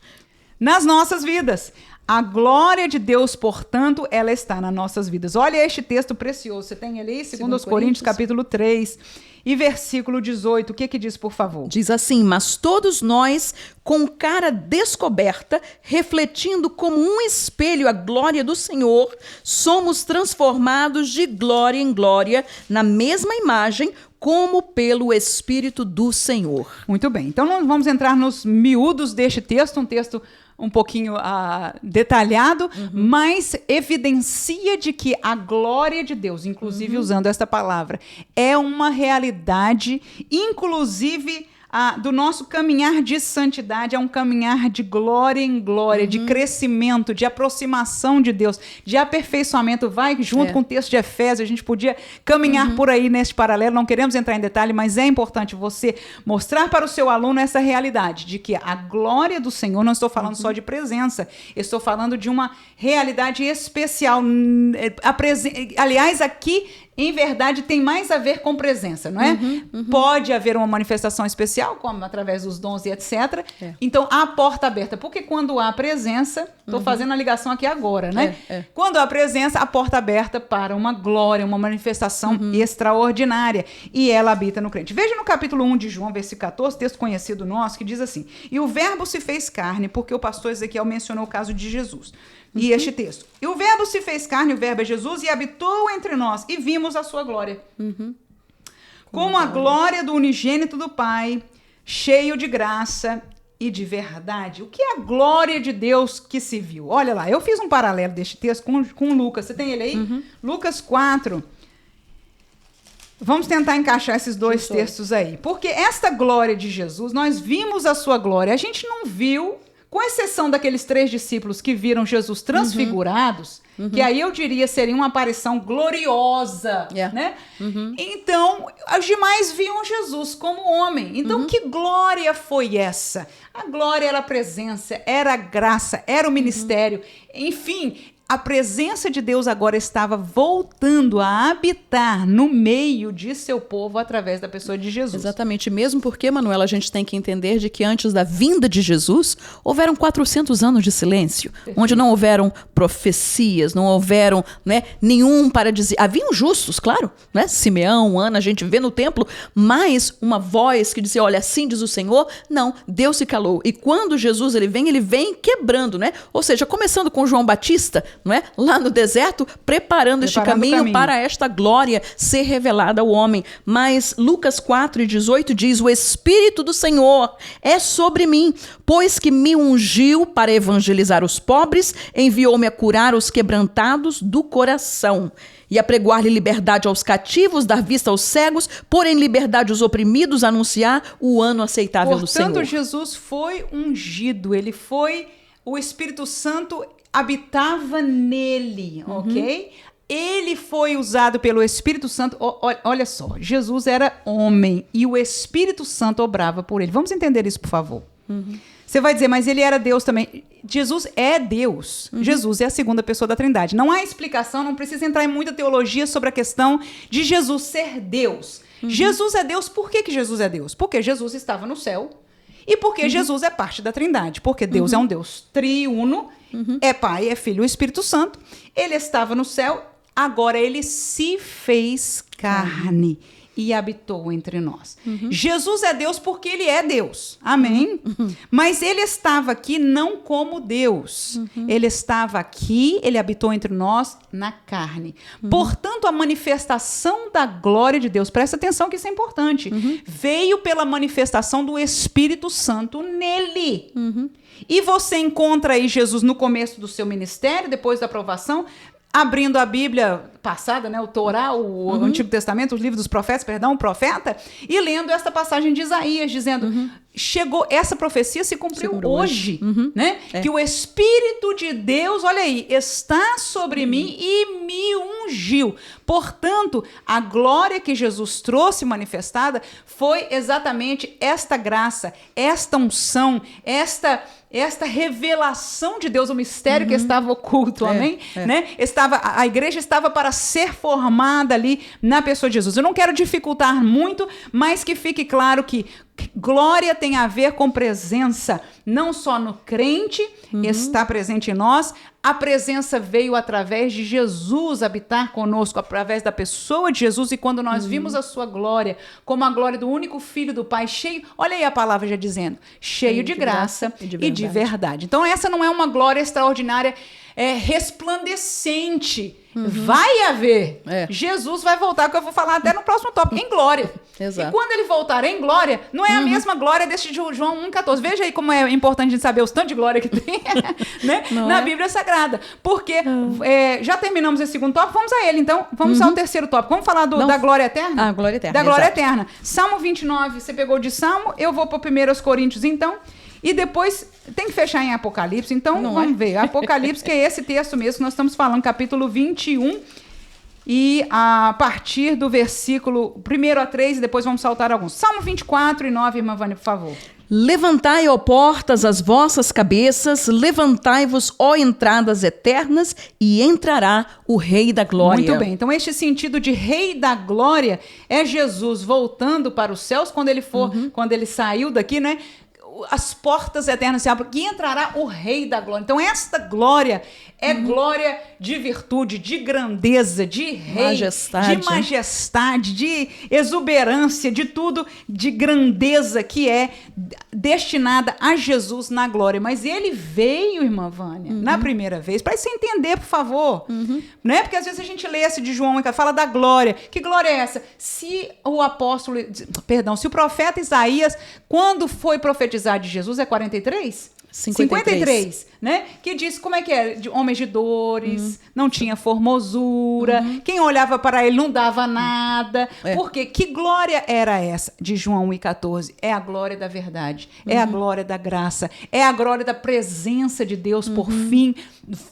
Speaker 1: Nas nossas vidas. A glória de Deus, portanto, ela está nas nossas vidas. Olha este texto precioso. Você tem ali, 2 Coríntios, capítulo 3, e versículo 18. O que diz, por favor?
Speaker 2: Diz assim: mas todos nós, com cara descoberta, refletindo como um espelho a glória do Senhor, somos transformados de glória em glória, na mesma imagem, como pelo Espírito do Senhor.
Speaker 1: Muito bem. Então, nós vamos entrar nos miúdos deste texto, um texto um pouquinho detalhado, mas evidencia de que a glória de Deus, inclusive usando esta palavra, é uma realidade, inclusive do nosso caminhar de santidade, é um caminhar de glória em glória, de crescimento, de aproximação de Deus, de aperfeiçoamento. Vai junto com o texto de Efésios, a gente podia caminhar por aí neste paralelo, não queremos entrar em detalhe, mas é importante você mostrar para o seu aluno essa realidade, de que a glória do Senhor, não estou falando só de presença, estou falando de uma realidade especial. Aliás, aqui em verdade, tem mais a ver com presença, não é? Pode haver uma manifestação especial, como através dos dons e etc. Então, há porta aberta. Porque quando há presença, estou fazendo a ligação aqui agora, né? Quando há presença, a porta aberta para uma glória, uma manifestação extraordinária. E ela habita no crente. Veja no capítulo 1 de João, versículo 14, texto conhecido nosso, que diz assim: e o verbo se fez carne, porque o pastor Ezequiel mencionou o caso de Jesus. E este texto: e o verbo se fez carne, o verbo é Jesus, e habitou entre nós, e vimos a sua glória. Como a glória do unigênito do Pai, cheio de graça e de verdade. O que é a glória de Deus que se viu? Olha lá, eu fiz um paralelo deste texto com Lucas. Você tem ele aí? Lucas 4. Vamos tentar encaixar esses dois textos aí. Porque esta glória de Jesus, nós vimos a sua glória. A gente não viu, com exceção daqueles 3 discípulos que viram Jesus transfigurados, que aí eu diria seria uma aparição gloriosa, né? Então, os demais viam Jesus como homem. Então, que glória foi essa? A glória era a presença, era a graça, era o ministério. Enfim, a presença de Deus agora estava voltando a habitar no meio de seu povo através da pessoa de Jesus.
Speaker 2: Exatamente, mesmo porque, Manuela, a gente tem que entender de que antes da vinda de Jesus, houveram 400 anos de silêncio, onde não houveram profecias, não houveram, né, nenhum para dizer... Haviam justos, claro, né? Simeão, Ana, a gente vê no templo, mas uma voz que dizia, olha, assim diz o Senhor, não, Deus se calou. E quando Jesus ele vem quebrando, né? Ou seja, começando com João Batista, não é? Lá no deserto, preparando este caminho para esta glória ser revelada ao homem. Mas Lucas 4:18 diz: o Espírito do Senhor é sobre mim, pois que me ungiu para evangelizar os pobres, enviou-me a curar os quebrantados do coração e a pregoar-lhe liberdade aos cativos, dar vista aos cegos, pôr em liberdade os oprimidos, anunciar o ano aceitável do Senhor.
Speaker 1: Portanto, Jesus foi ungido, ele foi, o Espírito Santo habitava nele, ok? Ele foi usado pelo Espírito Santo. Olha só, Jesus era homem e o Espírito Santo obrava por ele. Vamos entender isso, por favor. Você vai dizer, mas ele era Deus também. Jesus é Deus. Jesus é a segunda pessoa da Trindade. Não há explicação, não precisa entrar em muita teologia sobre a questão de Jesus ser Deus. Jesus é Deus. Por que Jesus é Deus? Porque Jesus estava no céu e porque Jesus é parte da Trindade. Porque Deus é um Deus triuno, é Pai, é Filho e Espírito Santo. Ele estava no céu, agora ele se fez carne e habitou entre nós. Jesus é Deus porque ele é Deus. Amém? Mas ele estava aqui não como Deus. Ele estava aqui, ele habitou entre nós na carne. Portanto, a manifestação da glória de Deus, presta atenção que isso é importante, veio pela manifestação do Espírito Santo nele. E você encontra aí Jesus no começo do seu ministério, depois da aprovação, abrindo a Bíblia passada, né, o Torá, o Antigo Testamento, os livros dos profetas, perdão, o profeta, e lendo esta passagem de Isaías, dizendo, chegou, essa profecia se cumpriu hoje, né? Que o Espírito de Deus, olha aí, está sobre mim e me ungiu. Portanto, a glória que Jesus trouxe manifestada foi exatamente esta graça, esta unção, esta revelação de Deus, o mistério que estava oculto, amém? Né? A igreja estava para ser formada ali na pessoa de Jesus. Eu não quero dificultar muito, mas que fique claro que glória tem a ver com presença, não só no crente, está presente em nós, a presença veio através de Jesus habitar conosco, através da pessoa de Jesus, e quando nós vimos a sua glória, como a glória do único Filho do Pai, cheio, olha aí a palavra já dizendo, cheio de graça e de verdade. Então essa não é uma glória extraordinária, resplandecente. Vai haver. Jesus vai voltar, que eu vou falar até no próximo tópico, em glória.
Speaker 2: Exato.
Speaker 1: E quando ele voltar em glória, não é a mesma glória desse João 1,14. Veja aí como é importante a gente saber os tantos de glória que tem né? na Bíblia Sagrada. Porque já terminamos esse segundo tópico, vamos a ele. Então, vamos ao terceiro tópico. Vamos falar da glória eterna?
Speaker 2: Ah, glória eterna.
Speaker 1: Da glória
Speaker 2: exato.
Speaker 1: eterna. Salmo 29, você pegou de Salmo, eu vou para 1 Coríntios, então. E depois tem que fechar em Apocalipse, então vamos ver. Apocalipse, que é esse texto mesmo que nós estamos falando, capítulo 21, e a partir do versículo 1 a 3, e depois vamos saltar alguns. Salmo 24 e 9, irmã Vânia, por favor.
Speaker 2: Levantai, ó portas, as vossas cabeças, levantai-vos, ó entradas eternas, e entrará o Rei da Glória.
Speaker 1: Muito bem. Então, este sentido de Rei da Glória é Jesus voltando para os céus quando ele for, quando ele saiu daqui, né? As portas eternas se abrem e entrará o Rei da Glória. Então, esta glória é glória de virtude, de grandeza, de rei, majestade, de exuberância, de tudo, de grandeza que é destinada a Jesus na glória. Mas ele veio, irmã Vânia, na primeira vez, para você entender, por favor. Né? Porque às vezes a gente lê esse de João e fala da glória. Que glória é essa? Se o profeta Isaías, quando foi profetizar de Jesus, é 43? 53, né? Que diz como é que é? De homens de dores, não tinha formosura, quem olhava para ele não dava nada. Porque que glória era essa de João 1,14? É a glória da verdade, é a glória da graça, é a glória da presença de Deus por fim,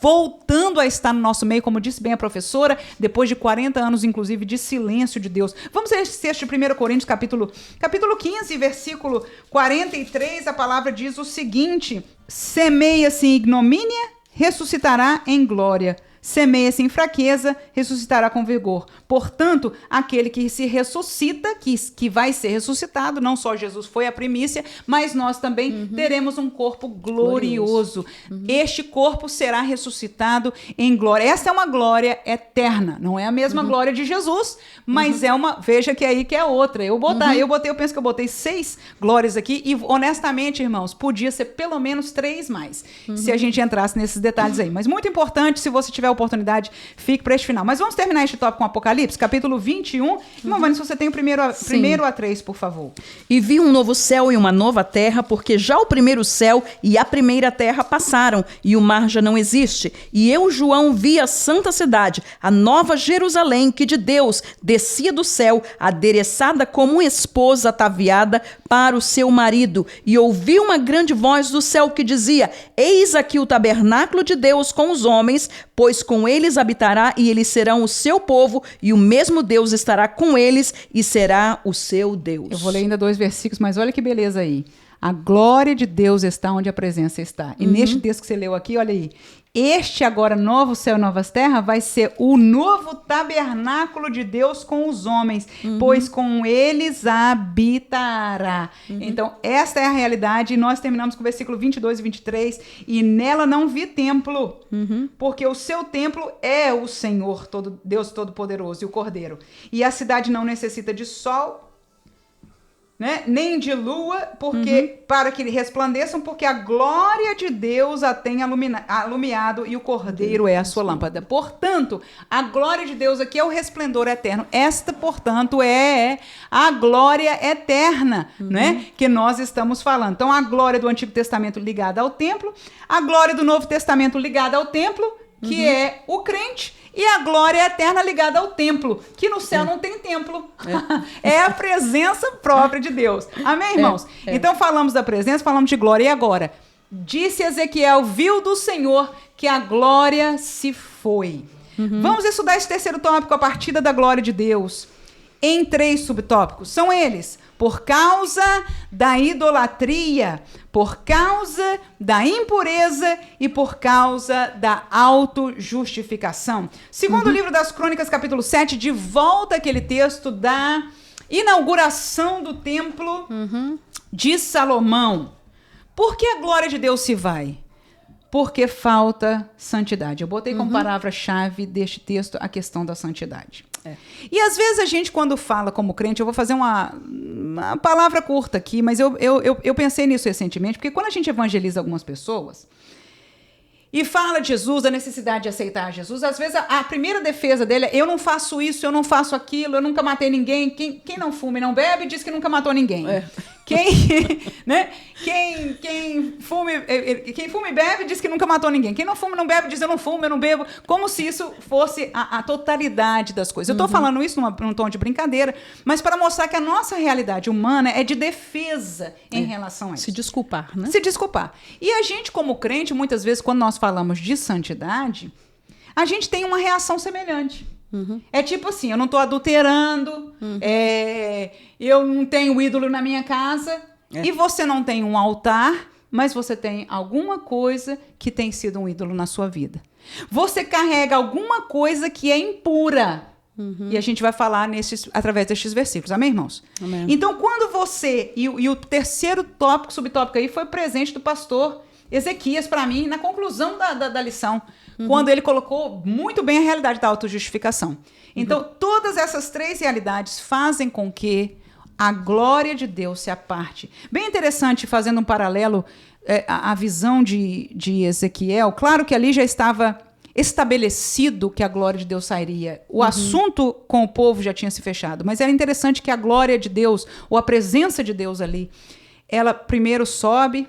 Speaker 1: voltando a estar no nosso meio, como disse bem a professora, depois de 40 anos, inclusive, de silêncio de Deus. Vamos ler esse texto de 1 Coríntios, capítulo 15, versículo 43, a palavra diz o seguinte: semeia-se em ignomínia, ressuscitará em glória. Semeia-se em fraqueza, ressuscitará com vigor. Portanto, aquele que se ressuscita, que vai ser ressuscitado, não só Jesus foi a primícia, mas nós também teremos um corpo glorioso. Este corpo será ressuscitado em glória. Essa é uma glória eterna. Não é a mesma glória de Jesus, mas é uma... Veja que aí que é outra. Eu penso que eu botei 6 glórias aqui e, honestamente, irmãos, podia ser pelo menos 3 mais, se a gente entrasse nesses detalhes aí. Mas muito importante, se você tiver oportunidade, fique para este final. Mas vamos terminar este tópico com Apocalipse, capítulo 21. Irmã Vânia, se você tem o primeiro a 3, por favor.
Speaker 2: E vi um novo céu e uma nova terra, porque já o primeiro céu e a primeira terra passaram, e o mar já não existe. E eu, João, vi a santa cidade, a nova Jerusalém, que de Deus descia do céu, adereçada como uma esposa ataviada para o seu marido. E ouvi uma grande voz do céu que dizia: eis aqui o tabernáculo de Deus com os homens, pois com eles habitará, e eles serão o seu povo, e o mesmo Deus estará com eles e será o seu Deus.
Speaker 1: Eu vou ler ainda 2 versículos, mas olha que beleza aí. A glória de Deus está onde a presença está. E neste texto que você leu aqui, olha aí. Este agora, novo céu e novas terras, vai ser o novo tabernáculo de Deus com os homens, pois com eles habitará. Então, esta é a realidade, e nós terminamos com o versículo 22 e 23, e nela não vi templo, porque o seu templo é o Senhor, Deus Todo-Poderoso, e o Cordeiro. E a cidade não necessita de sol, né? Nem de lua, porque para que resplandeçam, porque a glória de Deus a tem alumiado e o Cordeiro é a sua lâmpada. Portanto, a glória de Deus aqui é o resplendor eterno. Esta, portanto, é a glória eterna, né? Que nós estamos falando. Então, a glória do Antigo Testamento ligada ao templo, a glória do Novo Testamento ligada ao templo, que é o crente, e a glória eterna ligada ao templo, que no céu não tem templo. É a presença própria de Deus. Amém, irmãos? Então falamos da presença, falamos de glória. E agora? Disse Ezequiel, viu do Senhor que a glória se foi. Vamos estudar esse terceiro tópico, a partida da glória de Deus, em 3 subtópicos. São eles: por causa da idolatria, por causa da impureza e por causa da autojustificação. Segundo o livro das Crônicas, capítulo 7, de volta aquele texto da inauguração do templo de Salomão. Por que a glória de Deus se vai? Porque falta santidade. Eu botei como palavra-chave deste texto a questão da santidade. E às vezes a gente, quando fala como crente, eu vou fazer uma palavra curta aqui, mas eu pensei nisso recentemente, porque quando a gente evangeliza algumas pessoas e fala de Jesus, da necessidade de aceitar Jesus, às vezes a primeira defesa dele é: eu não faço isso, eu não faço aquilo, eu nunca matei ninguém. Quem não fuma e não bebe diz que nunca matou ninguém. Quem fuma e bebe diz que nunca matou ninguém. Quem não fuma e não bebe diz: eu não fumo, eu não bebo. Como se isso fosse a totalidade das coisas. Eu estou falando isso num tom de brincadeira, mas para mostrar que a nossa realidade humana é de defesa em relação a isso.
Speaker 2: Se desculpar, né?
Speaker 1: Se desculpar. E a gente, como crente, muitas vezes, quando nós falamos de santidade, a gente tem uma reação semelhante. É tipo assim: eu não estou adulterando, eu não tenho ídolo na minha casa. E você não tem um altar, mas você tem alguma coisa que tem sido um ídolo na sua vida. Você carrega alguma coisa que é impura. E a gente vai falar através destes versículos. Amém, irmãos?
Speaker 2: Amém.
Speaker 1: Então, quando você... E o terceiro tópico, subtópico aí, foi presente do pastor Ezequias para mim na conclusão da lição. Quando ele colocou muito bem a realidade da autojustificação. Então, todas essas 3 realidades fazem com que a glória de Deus se aparte. Bem interessante, fazendo um paralelo, a visão de Ezequiel. Claro que ali já estava estabelecido que a glória de Deus sairia. O assunto com o povo já tinha se fechado, mas era interessante que a glória de Deus, ou a presença de Deus ali, ela primeiro sobe,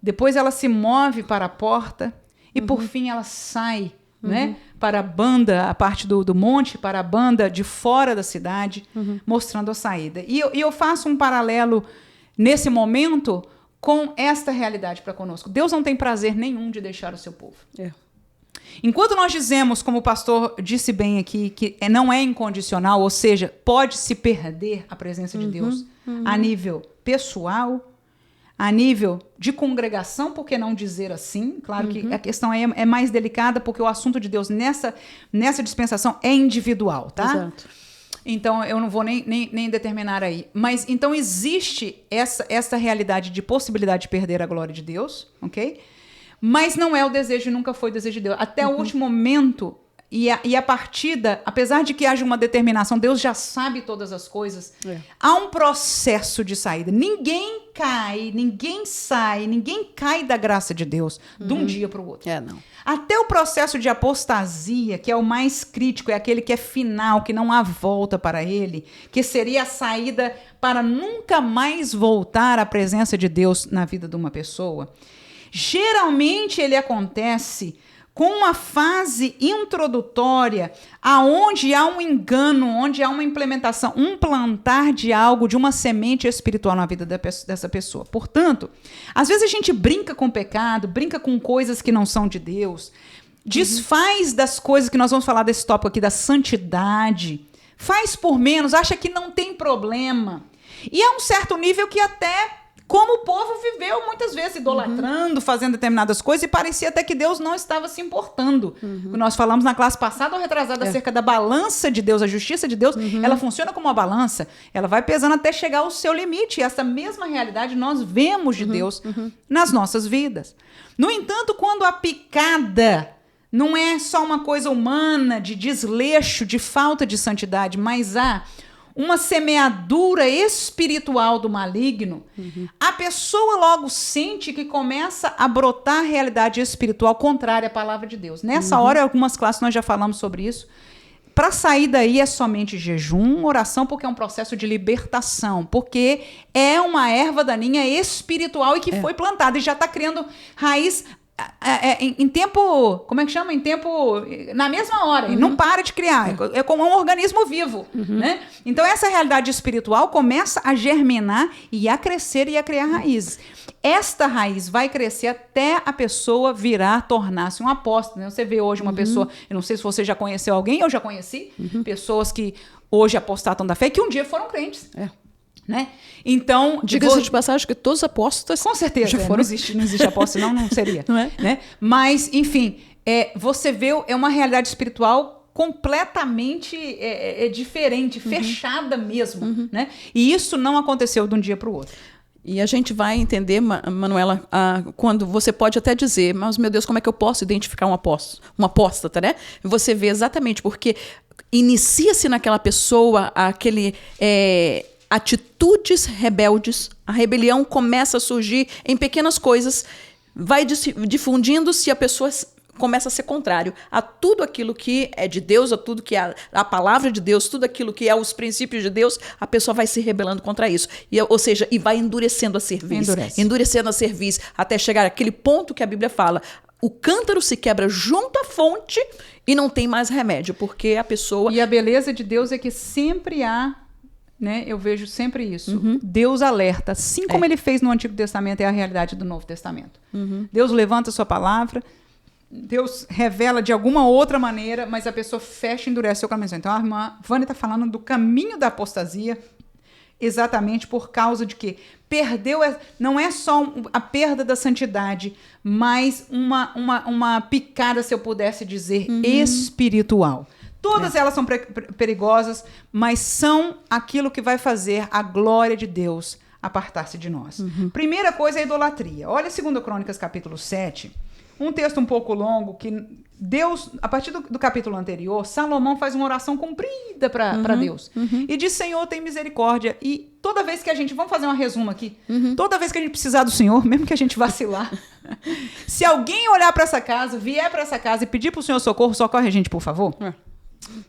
Speaker 1: depois ela se move para a porta e por fim ela sai, né, para a banda, a parte do monte, para a banda de fora da cidade, mostrando a saída. E eu faço um paralelo nesse momento com esta realidade para conosco. Deus não tem prazer nenhum de deixar o seu povo. Enquanto nós dizemos, como o pastor disse bem aqui, que não é incondicional, ou seja, pode-se perder a presença de Deus a nível pessoal, a nível de congregação, por que não dizer assim? Claro que a questão é mais delicada, porque o assunto de Deus nessa dispensação é individual, tá?
Speaker 2: Exato.
Speaker 1: Então, eu não vou nem determinar aí. Mas, então, existe essa realidade de possibilidade de perder a glória de Deus, ok? Mas não é o desejo, nunca foi o desejo de Deus. Até o último momento, e a partida, apesar de que haja uma determinação, Deus já sabe todas as coisas, há um processo de saída. Ninguém cai, ninguém sai, ninguém cai da graça de Deus de um dia para o outro.
Speaker 2: Não.
Speaker 1: Até o processo de apostasia, que é o mais crítico, é aquele que é final, que não há volta para ele, que seria a saída para nunca mais voltar à presença de Deus na vida de uma pessoa. Geralmente ele acontece com uma fase introdutória, aonde há um engano, onde há uma implementação, um plantar de algo, de uma semente espiritual na vida dessa pessoa. Portanto, às vezes a gente brinca com o pecado, brinca com coisas que não são de Deus, desfaz das coisas que nós vamos falar desse tópico aqui, da santidade, faz por menos, acha que não tem problema. E é um certo nível que até... Como o povo viveu muitas vezes idolatrando, fazendo determinadas coisas, e parecia até que Deus não estava se importando. Nós falamos na classe passada ou retrasada acerca da balança de Deus, a justiça de Deus, ela funciona como uma balança, ela vai pesando até chegar ao seu limite. E essa mesma realidade nós vemos de Deus nas nossas vidas. No entanto, quando a picada não é só uma coisa humana, de desleixo, de falta de santidade, mas há uma semeadura espiritual do maligno, a pessoa logo sente que começa a brotar a realidade espiritual contrária à palavra de Deus. Nessa hora, em algumas classes nós já falamos sobre isso. Para sair daí é somente jejum, oração, porque é um processo de libertação, porque é uma erva daninha espiritual e que foi plantada e já está criando raiz em tempo, como é que chama? Em tempo, na mesma hora, e não para de criar, é como um organismo vivo, né? Então essa realidade espiritual começa a germinar e a crescer e a criar raízes. Esta raiz vai crescer até a pessoa virar, tornar-se um apóstolo, né? Você vê hoje uma pessoa, eu não sei se você já conheceu alguém, eu já conheci, pessoas que hoje apostatam da fé, que um dia foram crentes. Né? Então,
Speaker 2: diga-se de passagem que todos os apóstolos
Speaker 1: com certeza
Speaker 2: já foram...
Speaker 1: não existe apóstolo, não seria, não é? Né? Mas enfim, você vê, é uma realidade espiritual completamente diferente, fechada mesmo, né? E isso não aconteceu de um dia para o outro.
Speaker 2: E a gente vai entender, Manuela, quando você pode até dizer, mas meu Deus, como é que eu posso identificar um apóstata, né? Você vê exatamente porque inicia-se naquela pessoa atitudes rebeldes, a rebelião começa a surgir em pequenas coisas, vai difundindo-se, a pessoa começa a ser contrário a tudo aquilo que é de Deus, a tudo que é a palavra de Deus, tudo aquilo que é os princípios de Deus, a pessoa vai se rebelando contra isso. Ou seja, vai endurecendo a cerviz. Endurecendo a cerviz, até chegar àquele ponto que a Bíblia fala, o cântaro se quebra junto à fonte e não tem mais remédio, porque a pessoa...
Speaker 1: E a beleza de Deus é que sempre há... Né? Eu vejo sempre isso. Deus alerta, assim como ele fez no Antigo Testamento, é a realidade do Novo Testamento. Deus levanta a sua palavra, Deus revela de alguma outra maneira, mas a pessoa fecha e endurece o seu caminho. Então a irmã Vânia está falando do caminho da apostasia, exatamente por causa de quê? perdeu, não é só a perda da santidade, mas uma picada, se eu pudesse dizer, espiritual. Todas elas são perigosas, mas são aquilo que vai fazer a glória de Deus apartar-se de nós. Primeira coisa é a idolatria. Olha 2 Crônicas, capítulo 7, um texto um pouco longo, que Deus, a partir do capítulo anterior, Salomão faz uma oração comprida para Deus. E diz, Senhor, tem misericórdia. E toda vez que a gente, vamos fazer um resumo aqui, toda vez que a gente precisar do Senhor, mesmo que a gente vacilar, se alguém olhar para essa casa, vier para essa casa e pedir para o Senhor socorro, socorre a gente, por favor.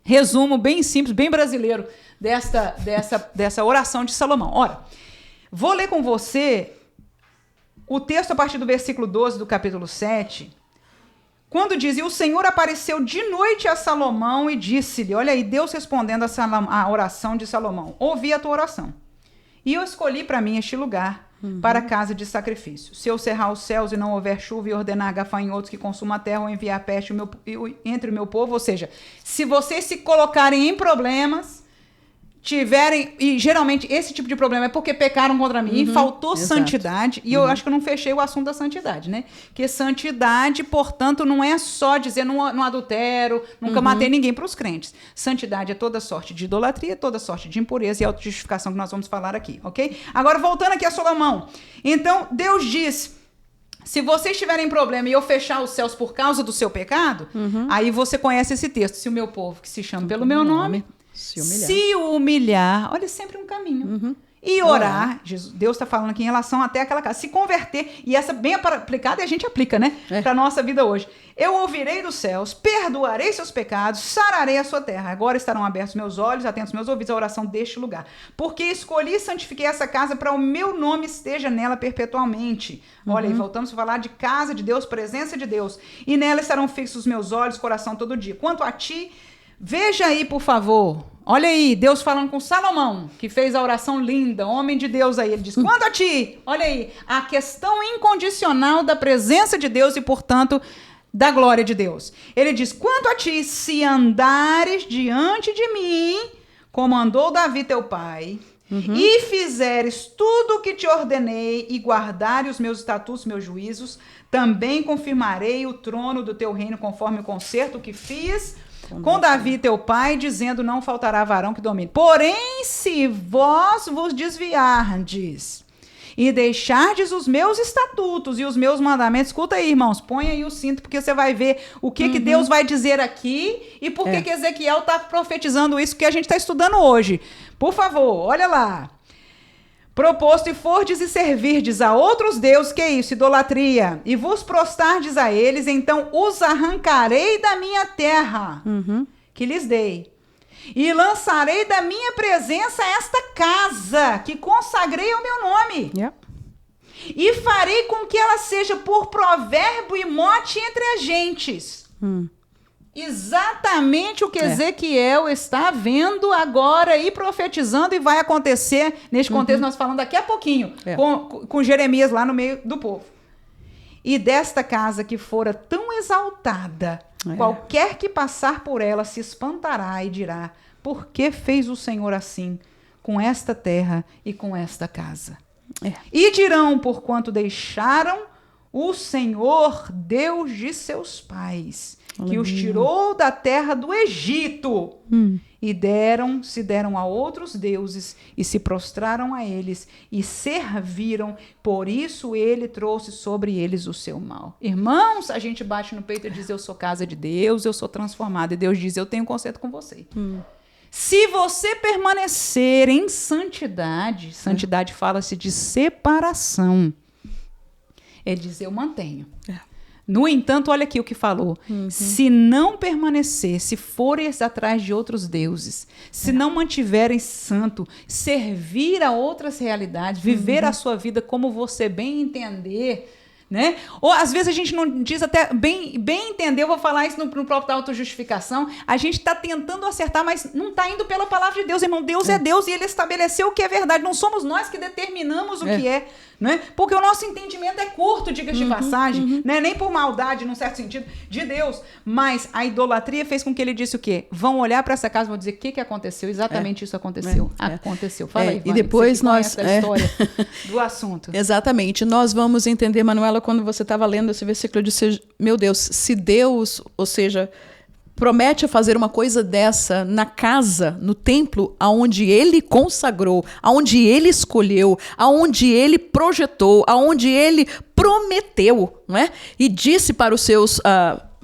Speaker 1: Resumo bem simples, bem brasileiro dessa oração de Salomão. Ora, vou ler com você o texto a partir do versículo 12 do capítulo 7, quando diz, e o Senhor apareceu de noite a Salomão e disse-lhe, olha aí, Deus respondendo a oração de Salomão, ouvi a tua oração, e eu escolhi para mim este lugar, para a casa de sacrifício. Se eu cerrar os céus e não houver chuva e ordenar gafanhotos que consumam a terra ou enviar peste entre o meu povo, ou seja, se vocês se colocarem em problemas, tiverem, e geralmente esse tipo de problema é porque pecaram contra mim, faltou santidade, e eu acho que eu não fechei o assunto da santidade, né? Que santidade, portanto, não é só dizer não adultero, nunca matei ninguém para os crentes. Santidade é toda sorte de idolatria, toda sorte de impureza e autojustificação que nós vamos falar aqui, ok? Agora, voltando aqui a Salomão. Então, Deus diz, se vocês tiverem problema e eu fechar os céus por causa do seu pecado, aí você conhece esse texto, se o meu povo, que se chama pelo meu nome, se humilhar, olha, sempre um caminho. E orar, Deus está falando aqui em relação até aquela casa, se converter, e essa bem aplicada e a gente aplica, né? Para a nossa vida hoje. Eu ouvirei dos céus, perdoarei seus pecados, sararei a sua terra. Agora estarão abertos meus olhos, atentos meus ouvidos à oração deste lugar. Porque escolhi e santifiquei essa casa para o meu nome esteja nela perpetualmente. Olha aí, voltamos a falar de casa de Deus, presença de Deus. E nela estarão fixos os meus olhos, coração todo dia. Quanto a ti, veja aí, por favor. Olha aí, Deus falando com Salomão, que fez a oração linda, homem de Deus aí. Ele diz, quanto a ti, olha aí, a questão incondicional da presença de Deus e, portanto, da glória de Deus. Ele diz, quanto a ti, se andares diante de mim, como andou Davi teu pai, e fizeres tudo o que te ordenei, e guardares os meus estatutos, meus juízos, também confirmarei o trono do teu reino, conforme o concerto que fiz com Davi teu pai, dizendo, não faltará varão que domine. Porém, se vós vos desviardes e deixardes os meus estatutos e os meus mandamentos, escuta aí, irmãos, põe aí o cinto, porque você vai ver o que Deus vai dizer aqui e por que Ezequiel está profetizando isso que a gente está estudando hoje. Por favor, olha lá. Proposto e fordes e servirdes a outros deuses, que é isso? Idolatria. E vos prostardes a eles, então os arrancarei da minha terra, que lhes dei. E lançarei da minha presença esta casa, que consagrei ao meu nome. E farei com que ela seja por provérbio e mote entre as gentes. Exatamente o que Ezequiel está vendo agora e profetizando, e vai acontecer neste contexto, nós falamos daqui a pouquinho, com Jeremias lá no meio do povo. E desta casa que fora tão exaltada, qualquer que passar por ela se espantará e dirá, por que fez o Senhor assim com esta terra e com esta casa? E dirão, porquanto deixaram o Senhor, Deus de seus pais, que os tirou da terra do Egito, e se deram a outros deuses, e se prostraram a eles, e serviram, por isso ele trouxe sobre eles o seu mal. Irmãos, a gente bate no peito e diz, eu sou casa de Deus, eu sou transformado, e Deus diz, eu tenho um conserto com você. Se você permanecer em santidade, santidade fala-se de separação, ele diz, eu mantenho. No entanto, olha aqui o que falou. Se não permanecer, se fores atrás de outros deuses, se não mantiverem santo, servir a outras realidades, viver a sua vida como você bem entender, né? Ou às vezes a gente não diz até bem entender, eu vou falar isso no próprio da autojustificação, a gente está tentando acertar, mas não está indo pela palavra de Deus, irmão. Deus é Deus e ele estabeleceu o que é verdade, não somos nós que determinamos o que é. né? Porque o nosso entendimento é curto, diga de passagem, né? Nem por maldade, num certo sentido, de Deus. Mas a idolatria fez com que ele disse o quê? Vão olhar para essa casa e vão dizer o que aconteceu. Exatamente isso aconteceu. Aconteceu. Fala aí, Ivane,
Speaker 2: e depois nós...
Speaker 1: a história do assunto.
Speaker 2: Exatamente. Nós vamos entender, Manuela, quando você estava lendo esse versículo, eu disse, meu Deus, se Deus, ou seja... promete fazer uma coisa dessa na casa, no templo, aonde ele consagrou, aonde ele escolheu, aonde ele projetou, aonde ele prometeu, não é? E disse para os seus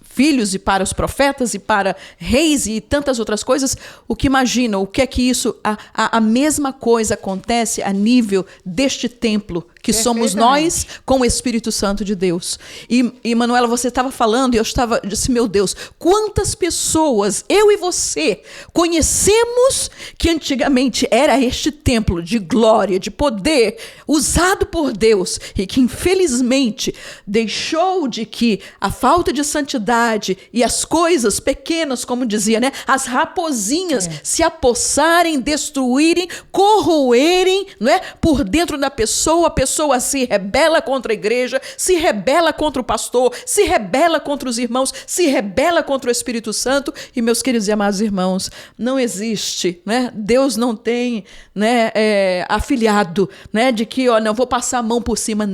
Speaker 2: filhos e para os profetas e para reis e tantas outras coisas, o que imaginam, o que é que isso, a mesma coisa acontece a nível deste templo, que somos nós com o Espírito Santo de Deus. E Manuela, você estava falando e eu disse, meu Deus, quantas pessoas, eu e você, conhecemos que antigamente era este templo de glória, de poder, usado por Deus, e que infelizmente deixou de que a falta de santidade e as coisas pequenas, como dizia, né, as raposinhas se apossarem, destruírem, corroerem, não é, por dentro da pessoa, a pessoa se rebela contra a igreja, se rebela contra o pastor, se rebela contra os irmãos, se rebela contra o Espírito Santo. E, meus queridos e amados irmãos, não existe, né? Deus não tem, né, afilhado, né, de que, ó, não vou passar a mão por cima.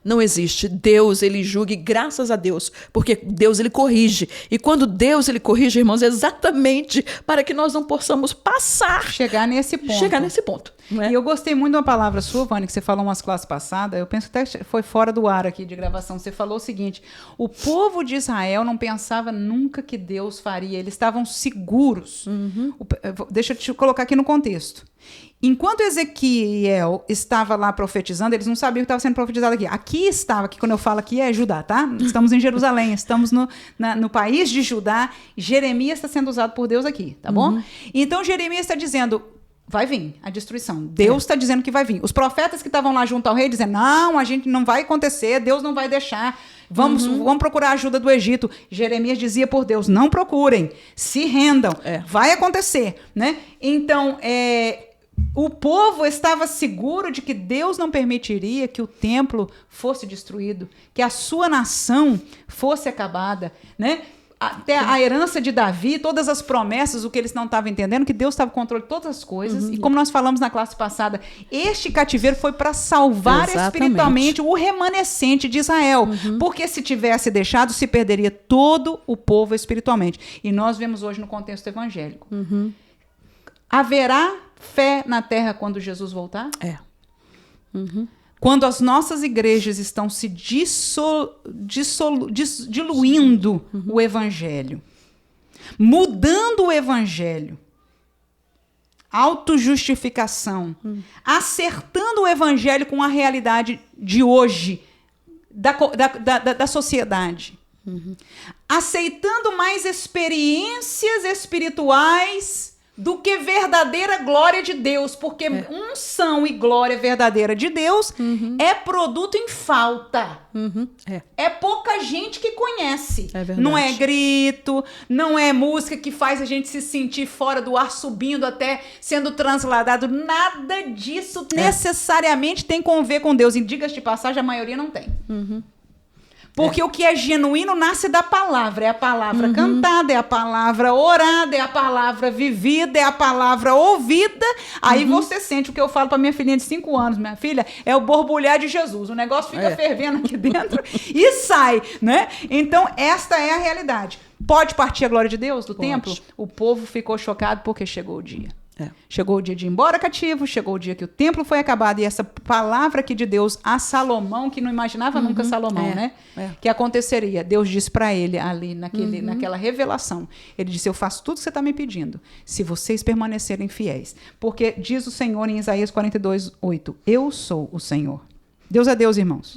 Speaker 2: Não existe. Deus, ele julga, e graças a Deus, porque Deus, ele corrige. E quando Deus, ele corrige, irmãos, é exatamente para que nós não possamos
Speaker 1: chegar nesse ponto.
Speaker 2: Não é?
Speaker 1: E eu gostei muito de uma palavra sua, Vânia, que você falou umas classes passadas, eu penso até que foi fora do ar aqui de gravação, você falou o seguinte, o povo de Israel não pensava nunca que Deus faria, eles estavam seguros. Deixa eu te colocar aqui no contexto. Enquanto Ezequiel estava lá profetizando, eles não sabiam o que estava sendo profetizado aqui. Aqui estava, que quando eu falo aqui é Judá, tá? Estamos em Jerusalém, estamos no país de Judá, Jeremias está sendo usado por Deus aqui, tá bom? Então Jeremias está dizendo, vai vir a destruição. Deus está dizendo que vai vir. Os profetas que estavam lá junto ao rei dizendo, não, a gente não vai acontecer, Deus não vai deixar. Vamos procurar a ajuda do Egito. Jeremias dizia por Deus, não procurem, se rendam, vai acontecer, né? Então, o povo estava seguro de que Deus não permitiria que o templo fosse destruído, que a sua nação fosse acabada, né? Até a herança de Davi, todas as promessas, o que eles não estavam entendendo, que Deus estava no controle de todas as coisas. E como nós falamos na classe passada, este cativeiro foi para salvar espiritualmente o remanescente de Israel. Porque se tivesse deixado, se perderia todo o povo espiritualmente. E nós vemos hoje no contexto evangélico. Haverá fé na terra quando Jesus voltar? Quando as nossas igrejas estão se diluindo o evangelho, mudando o evangelho, autojustificação, acertando o evangelho com a realidade de hoje, da sociedade, aceitando mais experiências espirituais do que verdadeira glória de Deus, porque unção e glória verdadeira de Deus é produto em falta. É pouca gente que conhece. Não é grito, não é música que faz a gente se sentir fora do ar, subindo até sendo transladado. Nada disso necessariamente tem a ver com Deus. E diga-se de passagem, a maioria não tem. Porque o que é genuíno nasce da palavra. É a palavra cantada, é a palavra orada, é a palavra vivida, é a palavra ouvida. Aí você sente o que eu falo para minha filhinha de 5 anos. Minha filha, é o borbulhar de Jesus. O negócio fica fervendo aqui dentro e sai, né? Então, esta é a realidade. Pode partir a glória de Deus do templo? O povo ficou chocado porque chegou o dia. Chegou o dia de ir embora cativo, chegou o dia que o templo foi acabado, e essa palavra aqui de Deus a Salomão, que não imaginava nunca Salomão, né? Que aconteceria. Deus disse para ele ali, naquela revelação, ele disse, eu faço tudo que você está me pedindo, se vocês permanecerem fiéis. Porque diz o Senhor em Isaías 42:8, eu sou o Senhor. Deus é Deus, irmãos.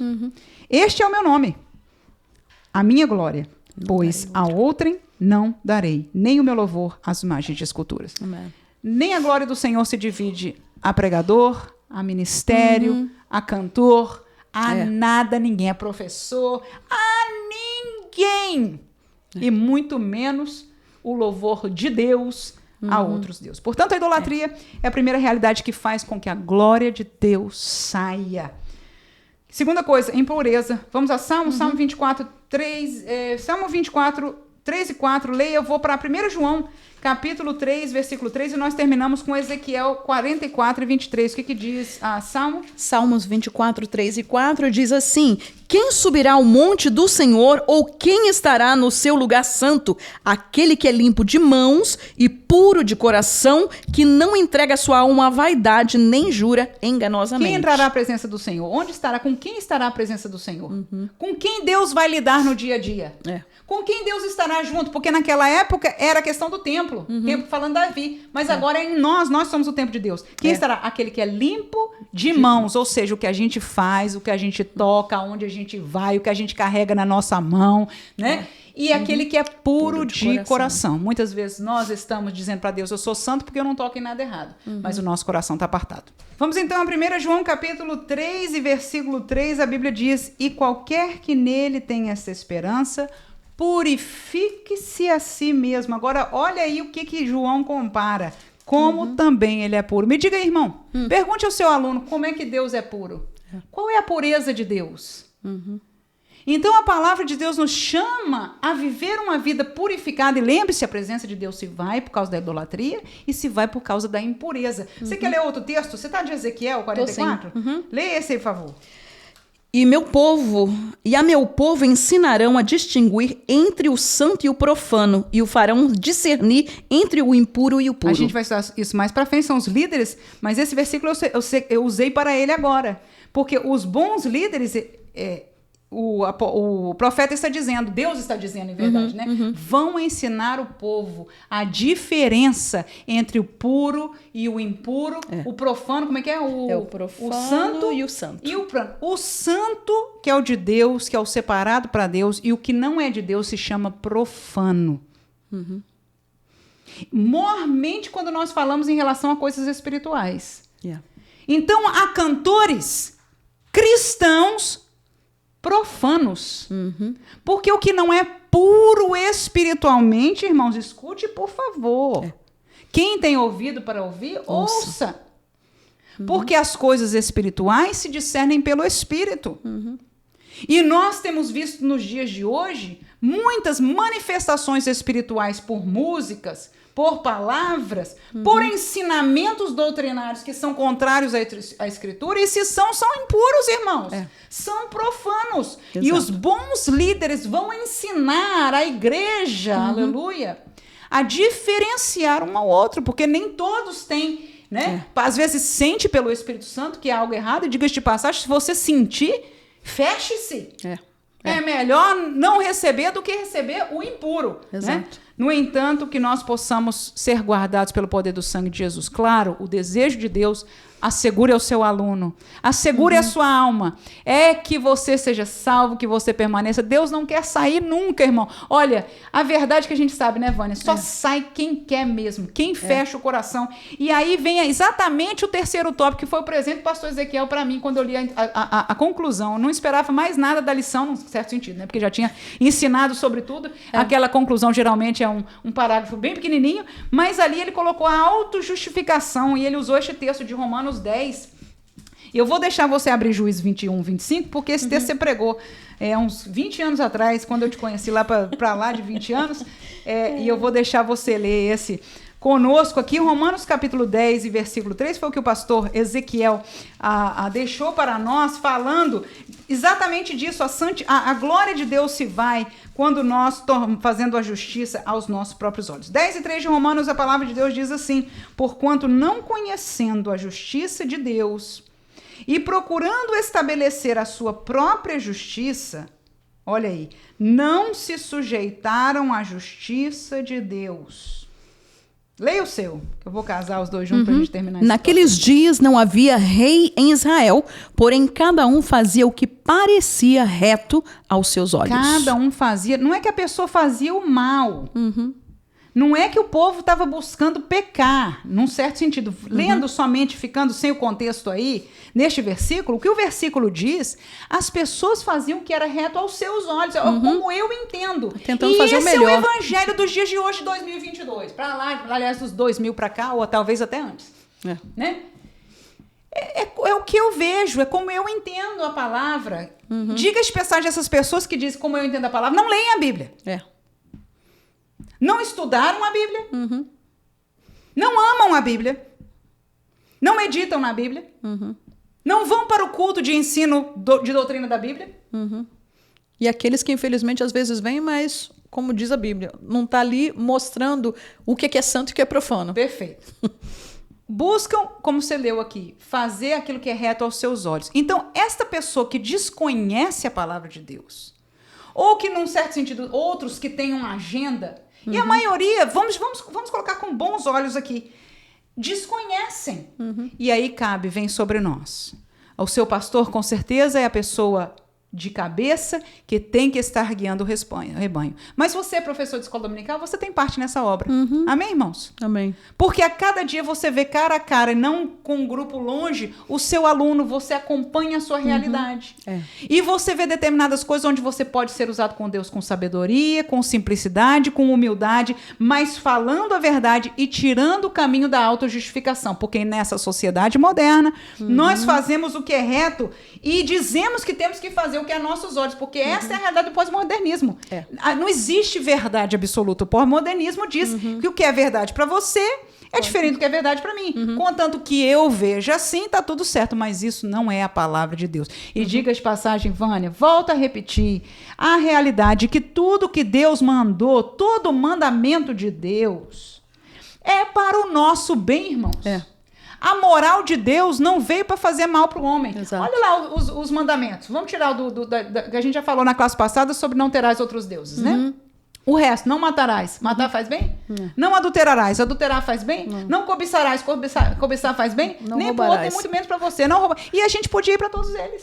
Speaker 1: Este é o meu nome, a minha glória, pois a outrem não darei, nem o meu louvor às imagens de esculturas.
Speaker 2: Amém.
Speaker 1: Nem a glória do Senhor se divide a pregador, a ministério, a cantor, a nada, ninguém, a professor, a ninguém. E muito menos o louvor de Deus a outros deuses. Portanto, a idolatria é a primeira realidade que faz com que a glória de Deus saia. Segunda coisa, impureza. Vamos a Salmo, Salmo 24, 3, Salmo 24, 3 e 4. Leia, eu vou para 1 João, capítulo 3, versículo 3, e nós terminamos com Ezequiel 44 e 23. O que diz a Salmo?
Speaker 2: Salmos 24, 3 e 4 diz assim: quem subirá ao monte do Senhor, ou quem estará no seu lugar santo? Aquele que é limpo de mãos e puro de coração, que não entrega sua alma à vaidade, nem jura enganosamente.
Speaker 1: Quem entrará à presença do Senhor? Onde estará? Com quem estará a presença do Senhor? Com quem Deus vai lidar no dia a dia? Com quem Deus estará junto? Porque naquela época era a questão do templo. Templo falando Davi. Mas agora é em nós somos o templo de Deus. Quem estará? Aquele que é limpo de mãos. Ou seja, o que a gente faz, o que a gente toca, onde a gente vai, o que a gente carrega na nossa mão, né? E aquele que é puro de coração. Muitas vezes nós estamos dizendo para Deus, eu sou santo porque eu não toco em nada errado. Mas o nosso coração está apartado. Vamos então a 1 João capítulo 3 e versículo 3. A Bíblia diz, e qualquer que nele tenha essa esperança, purifique-se a si mesmo. Agora, olha aí o que João compara. Como também ele é puro. Me diga aí, irmão. Pergunte ao seu aluno como é que Deus é puro. Qual é a pureza de Deus? Então, a palavra de Deus nos chama a viver uma vida purificada. E lembre-se, a presença de Deus se vai por causa da idolatria e se vai por causa da impureza. Você quer ler outro texto? Você está de Ezequiel 44? Leia esse aí, por favor.
Speaker 2: E a meu povo ensinarão a distinguir entre o santo e o profano, e o farão discernir entre o impuro e o puro.
Speaker 1: A gente vai estudar isso mais para frente, são os líderes, mas esse versículo eu usei para ele agora. Porque os bons líderes, o profeta está dizendo, Deus está dizendo, em verdade, né? Vão ensinar o povo a diferença entre o puro e o impuro, o profano, como é que é?
Speaker 2: O profano,
Speaker 1: o santo
Speaker 2: e o santo.
Speaker 1: O santo, que é o de Deus, que é o separado para Deus, e o que não é de Deus se chama profano. Mormente quando nós falamos em relação a coisas espirituais. Então, há cantores cristãos profanos. Porque o que não é puro espiritualmente, irmãos, escute, por favor. Quem tem ouvido para ouvir, ouça. Porque as coisas espirituais se discernem pelo Espírito. E nós temos visto nos dias de hoje muitas manifestações espirituais por músicas, por palavras, por ensinamentos doutrinários que são contrários à Escritura, e se são impuros, irmãos. São profanos. Exato. E os bons líderes vão ensinar a igreja, aleluia, a diferenciar um ao outro, porque nem todos têm, né? Às vezes sente pelo Espírito Santo que há algo errado, e diga-se de passagem, se você sentir, feche-se. É melhor não receber do que receber o impuro. Exato. Né? No entanto, que nós possamos ser guardados pelo poder do sangue de Jesus. Claro, o desejo de Deus, assegure ao seu aluno, assegure a sua alma, é que você seja salvo, que você permaneça. Deus não quer sair nunca, irmão. Olha, a verdade que a gente sabe, né, Vânia? Só sai quem quer mesmo, quem fecha o coração. E aí vem exatamente o terceiro tópico, que foi o presente do pastor Ezequiel para mim, quando eu li a conclusão. Eu não esperava mais nada da lição, num certo sentido, né? Porque já tinha ensinado sobre tudo. Aquela conclusão geralmente é um parágrafo bem pequenininho, mas ali ele colocou a autojustificação, e ele usou este texto de Romanos 10. Eu vou deixar você abrir Juízes 21, 25, porque esse texto você pregou uns 20 anos atrás, quando eu te conheci lá para lá de 20 anos, e eu vou deixar você ler esse conosco aqui. Romanos capítulo 10 e versículo 3 foi o que o pastor Ezequiel deixou para nós, falando exatamente disso. A glória de Deus se vai quando nós fazendo a justiça aos nossos próprios olhos. 10 e 3 de Romanos, a palavra de Deus diz assim: porquanto não conhecendo a justiça de Deus e procurando estabelecer a sua própria justiça, olha aí, não se sujeitaram à justiça de Deus. Leia o seu, que eu vou casar os dois juntos para a gente terminar isso.
Speaker 2: Naqueles dias não havia rei em Israel, porém cada um fazia o que parecia reto aos seus olhos.
Speaker 1: Cada um fazia. Não é que a pessoa fazia o mal. Não é que o povo estava buscando pecar, num certo sentido. Lendo somente, ficando sem o contexto aí, neste versículo, o que o versículo diz, as pessoas faziam o que era reto aos seus olhos, como eu entendo.
Speaker 2: Tentando fazer o melhor.
Speaker 1: E esse é o evangelho dos dias de hoje, 2022. Para lá, aliás, dos 2000 para cá, ou talvez até antes. Né? É o que eu vejo, é como eu entendo a palavra. Diga as mensagens dessas pessoas que dizem como eu entendo a palavra, não leem a Bíblia. Não estudaram a Bíblia. Não amam a Bíblia. Não meditam na Bíblia. Não vão para o culto de ensino de doutrina da Bíblia.
Speaker 2: E aqueles que infelizmente às vezes vêm, mas como diz a Bíblia, não está ali mostrando o que é santo e o que é profano.
Speaker 1: Perfeito. Buscam, como você leu aqui, fazer aquilo que é reto aos seus olhos. Então, esta pessoa que desconhece a palavra de Deus, ou que, num certo sentido, outros que têm uma agenda, e a maioria, vamos colocar com bons olhos aqui, desconhecem. E aí vem sobre nós. O seu pastor, com certeza, é a pessoa de cabeça que tem que estar guiando o rebanho. Mas você, professor de escola dominical, você tem parte nessa obra. Amém, irmãos?
Speaker 2: Amém.
Speaker 1: Porque a cada dia você vê cara a cara, e não com um grupo longe, o seu aluno, você acompanha a sua realidade. E você vê determinadas coisas onde você pode ser usado com Deus com sabedoria, com simplicidade, com humildade, mas falando a verdade e tirando o caminho da autojustificação. Porque nessa sociedade moderna, nós fazemos o que é reto e dizemos que temos que fazer o que é a nossos olhos, porque essa é a realidade do pós-modernismo. Não existe verdade absoluta. O pós-modernismo diz que o que é verdade para você é diferente do que é verdade para mim. Contanto que eu veja assim, tá tudo certo, mas isso não é a palavra de Deus. E diga de passagem, Vânia, volta a repetir, a realidade que tudo que Deus mandou, todo mandamento de Deus é para o nosso bem, irmãos. A moral de Deus não veio para fazer mal para o homem.
Speaker 2: Exato.
Speaker 1: Olha lá os mandamentos. Vamos tirar que a gente já falou na classe passada sobre não terás outros deuses, né? O resto, não matarás. Matar faz bem? Não adulterarás. Adulterar faz bem? Não cobiçarás. Cobiçar faz bem?
Speaker 2: Não
Speaker 1: nem para o outro, nem muito menos para você. Não roubar. E a gente podia ir para todos eles.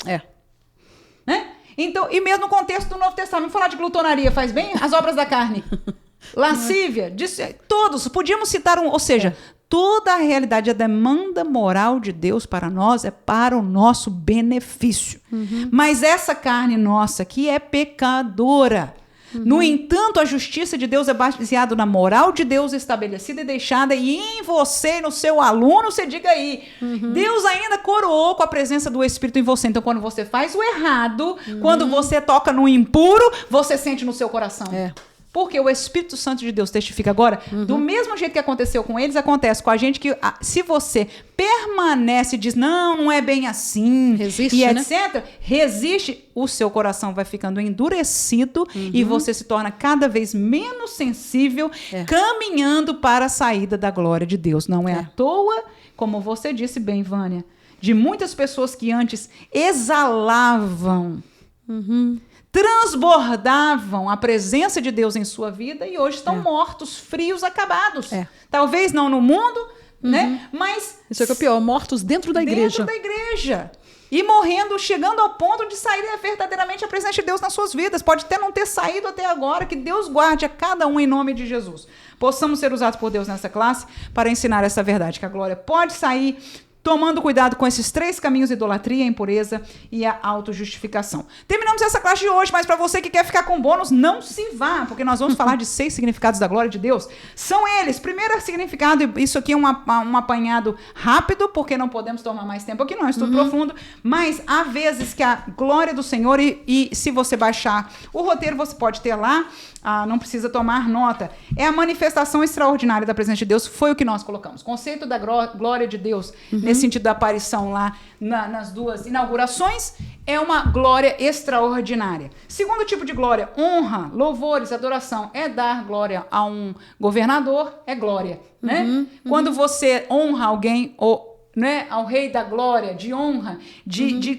Speaker 1: Né? Então, e mesmo no contexto do Novo Testamento, falar de glutonaria faz bem? As obras da carne. Lascívia. Todos. Podíamos citar ou seja, toda a realidade, a demanda moral de Deus para nós é para o nosso benefício. Mas essa carne nossa aqui é pecadora. No entanto, a justiça de Deus é baseada na moral de Deus estabelecida e deixada, e em você, no seu aluno, você diga aí, Deus ainda coroou com a presença do Espírito em você. Então, quando você faz o errado, quando você toca no impuro, você sente no seu coração. Porque o Espírito Santo de Deus testifica agora, do mesmo jeito que aconteceu com eles, acontece com a gente, que se você permanece e diz, não é bem assim,
Speaker 2: resiste,
Speaker 1: e etc., resiste, o seu coração vai ficando endurecido e você se torna cada vez menos sensível, caminhando para a saída da glória de Deus. Não é à toa, como você disse bem, Vânia, de muitas pessoas que antes exalavam, transbordavam a presença de Deus em sua vida e hoje estão mortos, frios, acabados. Talvez não no mundo, né? Mas
Speaker 2: isso é o pior, mortos dentro da igreja.
Speaker 1: Dentro da igreja. E morrendo, chegando ao ponto de sair verdadeiramente a presença de Deus nas suas vidas. Pode até não ter saído até agora, que Deus guarde a cada um em nome de Jesus. Possamos ser usados por Deus nessa classe para ensinar essa verdade, que a glória pode sair tomando cuidado com esses 3 caminhos: idolatria, a impureza e a autojustificação. Terminamos essa classe de hoje, mas para você que quer ficar com bônus, não se vá, porque nós vamos falar de 6 significados da glória de Deus. São eles. Primeiro significado, isso aqui é um apanhado rápido, porque não podemos tomar mais tempo aqui, não é estudo profundo, mas há vezes que a glória do Senhor, e se você baixar o roteiro, você pode ter lá, não precisa tomar nota, é a manifestação extraordinária da presença de Deus, foi o que nós colocamos. Conceito da glória de Deus, nesse sentido da aparição lá nas 2 inaugurações, é uma glória extraordinária. Segundo tipo de glória, honra, louvores, adoração. É dar glória a um governador, é glória, né? Quando você honra alguém, né, ao rei da glória, de honra,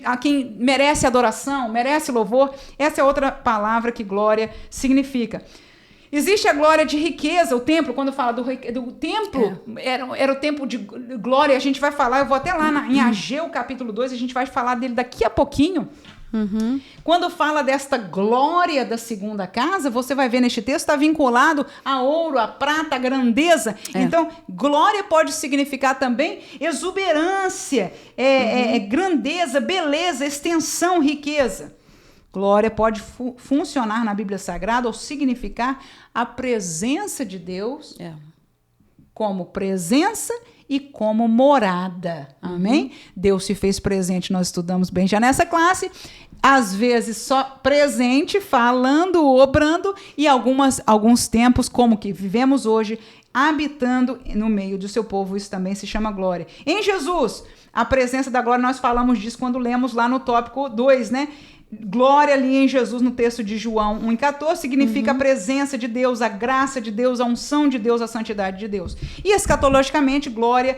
Speaker 1: a quem merece adoração, merece louvor, essa é outra palavra que glória significa. Existe a glória de riqueza, o templo, quando fala do templo, era o tempo de glória, a gente vai falar, eu vou até lá em Ageu, capítulo 2, a gente vai falar dele daqui a pouquinho. Quando fala desta glória da segunda casa, você vai ver neste texto, está vinculado a ouro, a prata, a grandeza. Então, glória pode significar também exuberância, grandeza, beleza, extensão, riqueza. Glória pode funcionar na Bíblia Sagrada ou significar a presença de Deus como presença e como morada. Amém? Deus se fez presente, nós estudamos bem já nessa classe. Às vezes só presente, falando, obrando, e alguns tempos, como que vivemos hoje, habitando no meio do seu povo. Isso também se chama glória. Em Jesus, a presença da glória, nós falamos disso quando lemos lá no tópico 2, né? Glória ali em Jesus, no texto de João 1,14, significa a presença de Deus, a graça de Deus, a unção de Deus, a santidade de Deus. E escatologicamente, glória,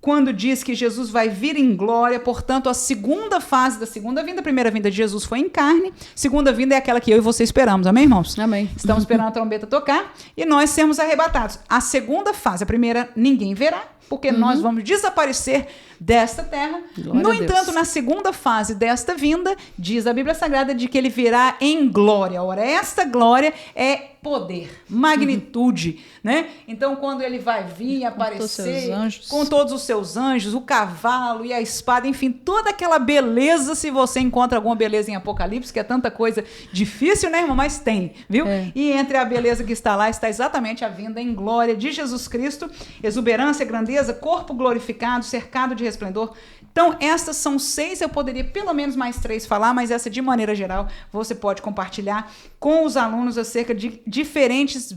Speaker 1: quando diz que Jesus vai vir em glória, portanto, a segunda fase da segunda vinda, a primeira vinda de Jesus foi em carne, segunda vinda é aquela que eu e você esperamos, amém, irmãos?
Speaker 2: Amém.
Speaker 1: Estamos esperando a trombeta tocar e nós sermos arrebatados. A segunda fase, a primeira, ninguém verá, porque nós vamos desaparecer desta terra.
Speaker 2: Glória
Speaker 1: no
Speaker 2: a Deus.
Speaker 1: entanto, na segunda fase desta vinda, diz a Bíblia Sagrada de que ele virá em glória. Ora, esta glória é poder, magnitude, né? Então, quando ele vai vir aparecer com todos os seus anjos, o cavalo e a espada, enfim, toda aquela beleza, se você encontra alguma beleza em Apocalipse, que é tanta coisa difícil, né, irmão? Mas tem, viu?
Speaker 2: É.
Speaker 1: E entre a beleza que está lá, está exatamente a vinda em glória de Jesus Cristo, exuberância, grandeza, corpo glorificado, cercado de resplendor. Então, essas são 6, eu poderia pelo menos mais 3 falar, mas essa de maneira geral você pode compartilhar com os alunos acerca de diferentes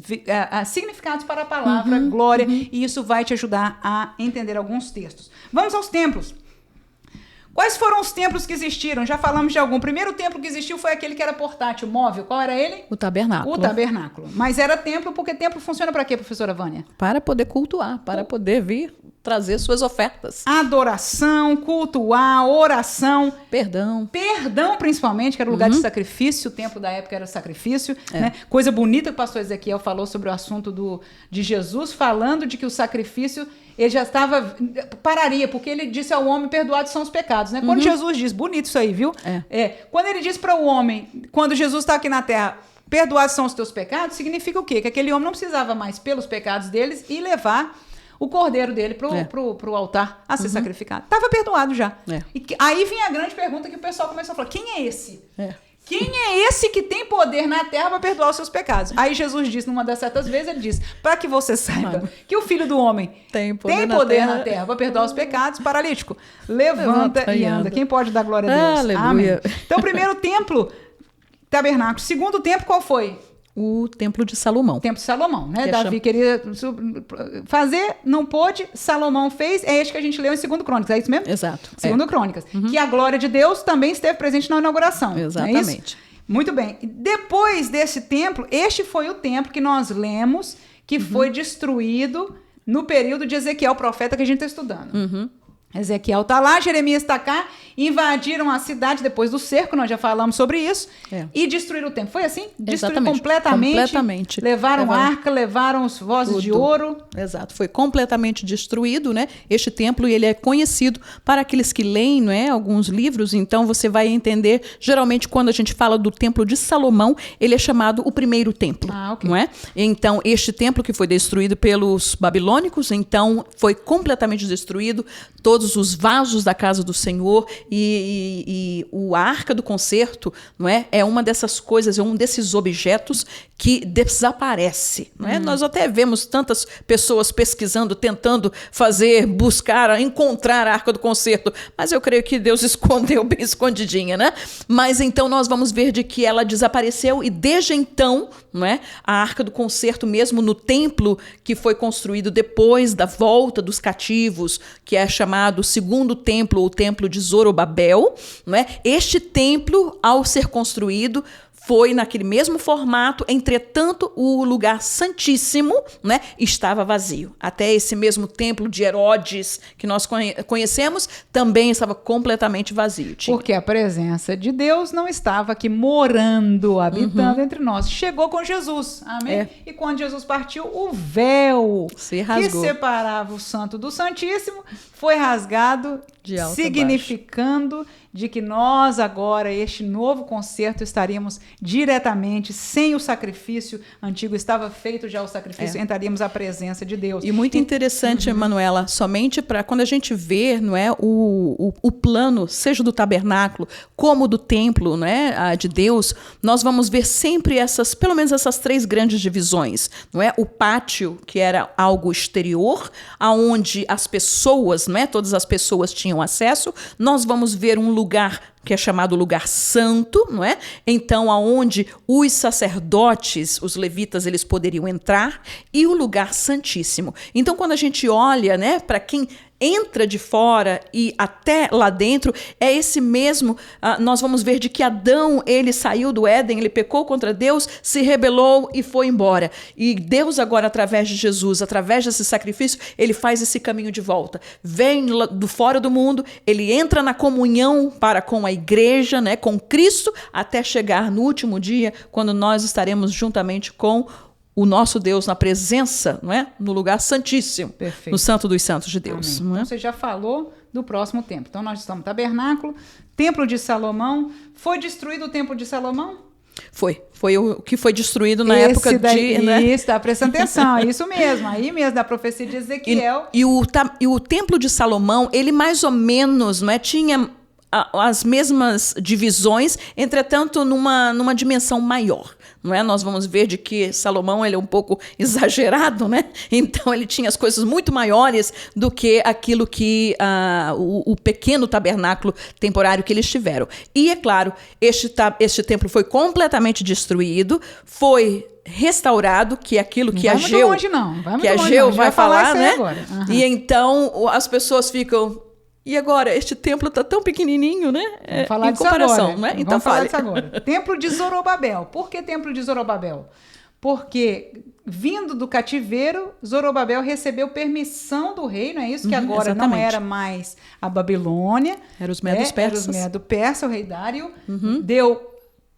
Speaker 1: significados para a palavra glória, e isso vai te ajudar a entender alguns textos. Vamos aos templos. Quais foram os templos que existiram? Já falamos de algum. O primeiro templo que existiu foi aquele que era portátil, móvel. Qual era ele?
Speaker 2: O tabernáculo.
Speaker 1: O tabernáculo. Mas era templo porque templo funciona para quê, professora Vânia?
Speaker 2: Para poder cultuar, para poder vir trazer suas ofertas.
Speaker 1: Adoração, cultuar, oração.
Speaker 2: Perdão,
Speaker 1: Principalmente, que era o lugar de sacrifício. O templo da época era sacrifício. Né? Coisa bonita que o pastor Ezequiel falou sobre o assunto de Jesus, falando de que o sacrifício, ele já estava... Pararia, porque ele disse ao homem, perdoados são os pecados. Né? Quando Jesus diz, bonito isso aí, viu? Quando ele diz para o homem, quando Jesus está aqui na terra, perdoados são os teus pecados, significa o quê? Que aquele homem não precisava mais, pelos pecados deles, e levar o cordeiro dele pro altar a ser sacrificado. Estava perdoado já. E aí vinha a grande pergunta que o pessoal começou a falar, quem é esse? Quem é esse que tem poder na terra para perdoar os seus pecados? Aí Jesus disse, numa das certas vezes, ele diz, para que você saiba que o Filho do Homem tem poder na terra para perdoar os pecados, paralítico, levanta e anda. Quem pode dar glória a Deus?
Speaker 2: Aleluia.
Speaker 1: Amém. Então, primeiro templo, tabernáculo. Segundo templo, qual foi?
Speaker 2: O Templo de Salomão.
Speaker 1: O Templo de Salomão, né? Davi queria fazer, não pôde, Salomão fez. É este que a gente leu em 2 Crônicas, é isso mesmo?
Speaker 2: Exato.
Speaker 1: 2 Crônicas. Que a glória de Deus também esteve presente na inauguração.
Speaker 2: Exatamente.
Speaker 1: Muito bem. Depois desse templo, este foi o templo que nós lemos, que foi destruído no período de Ezequiel, o profeta que a gente está estudando. Ezequiel está lá, Jeremias está cá, invadiram a cidade depois do cerco, nós já falamos sobre isso, e destruíram o templo. Foi assim? Destruíram completamente. Levaram arca, levaram os vozes de ouro.
Speaker 2: Exato, foi completamente destruído, né? Este templo, ele é conhecido para aqueles que leem, não é? Alguns livros, então você vai entender, geralmente quando a gente fala do templo de Salomão, ele é chamado o primeiro templo, não é? Então, este templo que foi destruído pelos babilônicos, então foi completamente destruído, todos os vasos da casa do Senhor e a arca do concerto, não é? É uma dessas coisas, é um desses objetos que desaparece, não é? Nós até vemos tantas pessoas pesquisando, tentando buscar, encontrar a arca do concerto, mas eu creio que Deus escondeu bem escondidinha, né? Mas então nós vamos ver de que ela desapareceu e desde então, não é? A arca do concerto mesmo no templo que foi construído depois da volta dos cativos, que é chamado segundo templo, ou templo de Zorobabel, não é? Este templo, ao ser construído, foi naquele mesmo formato, entretanto, o lugar santíssimo, né, estava vazio. Até esse mesmo templo de Herodes, que nós conhecemos, também estava completamente vazio.
Speaker 1: Porque a presença de Deus não estava aqui morando, habitando entre nós. Chegou com Jesus, amém? E quando Jesus partiu, o véu que separava o santo do santíssimo foi rasgado, significando de que nós agora, este novo concerto, estaríamos diretamente, sem o sacrifício antigo, estava feito já o sacrifício, entraríamos à presença de Deus.
Speaker 2: E muito interessante, Manuela, somente para quando a gente vê, não é, o plano, seja do tabernáculo, como do templo, não é, de Deus, nós vamos ver sempre pelo menos essas 3 grandes divisões, não é? O pátio, que era algo exterior, aonde as pessoas, não é, todas as pessoas tinham acesso. Nós vamos ver um lugar que é chamado lugar santo, não é? Então, aonde os sacerdotes, os levitas, eles poderiam entrar, e o lugar santíssimo. Então, quando a gente olha, né, para quem entra de fora e até lá dentro, é esse mesmo, nós vamos ver de que Adão, ele saiu do Éden, ele pecou contra Deus, se rebelou e foi embora. E Deus agora, através de Jesus, através desse sacrifício, ele faz esse caminho de volta. Vem do fora do mundo, ele entra na comunhão para com a igreja, né, com Cristo, até chegar no último dia, quando nós estaremos juntamente com o nosso Deus na presença, não é? No lugar santíssimo,
Speaker 1: Perfeito.
Speaker 2: No santo dos santos de Deus. Não é?
Speaker 1: Então, você já falou do próximo templo. Então, nós estamos no tabernáculo, templo de Salomão. Foi destruído o templo de Salomão?
Speaker 2: Foi o que foi destruído na época de... Né?
Speaker 1: Isso, está prestando atenção, é isso mesmo. Aí mesmo, da profecia de Ezequiel.
Speaker 2: E o templo de Salomão, ele mais ou menos, não é? Tinha as mesmas divisões, entretanto, numa dimensão maior. Não é? Nós vamos ver de que Salomão ele é um pouco exagerado, né? Então ele tinha as coisas muito maiores do que aquilo que o pequeno tabernáculo temporário que eles tiveram. E é claro, este templo foi completamente destruído, foi restaurado, que é aquilo que Ageu vai falar, né? Uhum. E então as pessoas ficam... E agora, este templo está tão pequenininho, né?
Speaker 1: Vamos falar disso agora. Né? Então, falar disso agora. Templo de Zorobabel. Por que templo de Zorobabel? Porque, vindo do cativeiro, Zorobabel recebeu permissão do rei, não é isso? Que agora não era mais a Babilônia.
Speaker 2: Era os Medos-Persas.
Speaker 1: Era os Medo-Persa, o rei Dário. Deu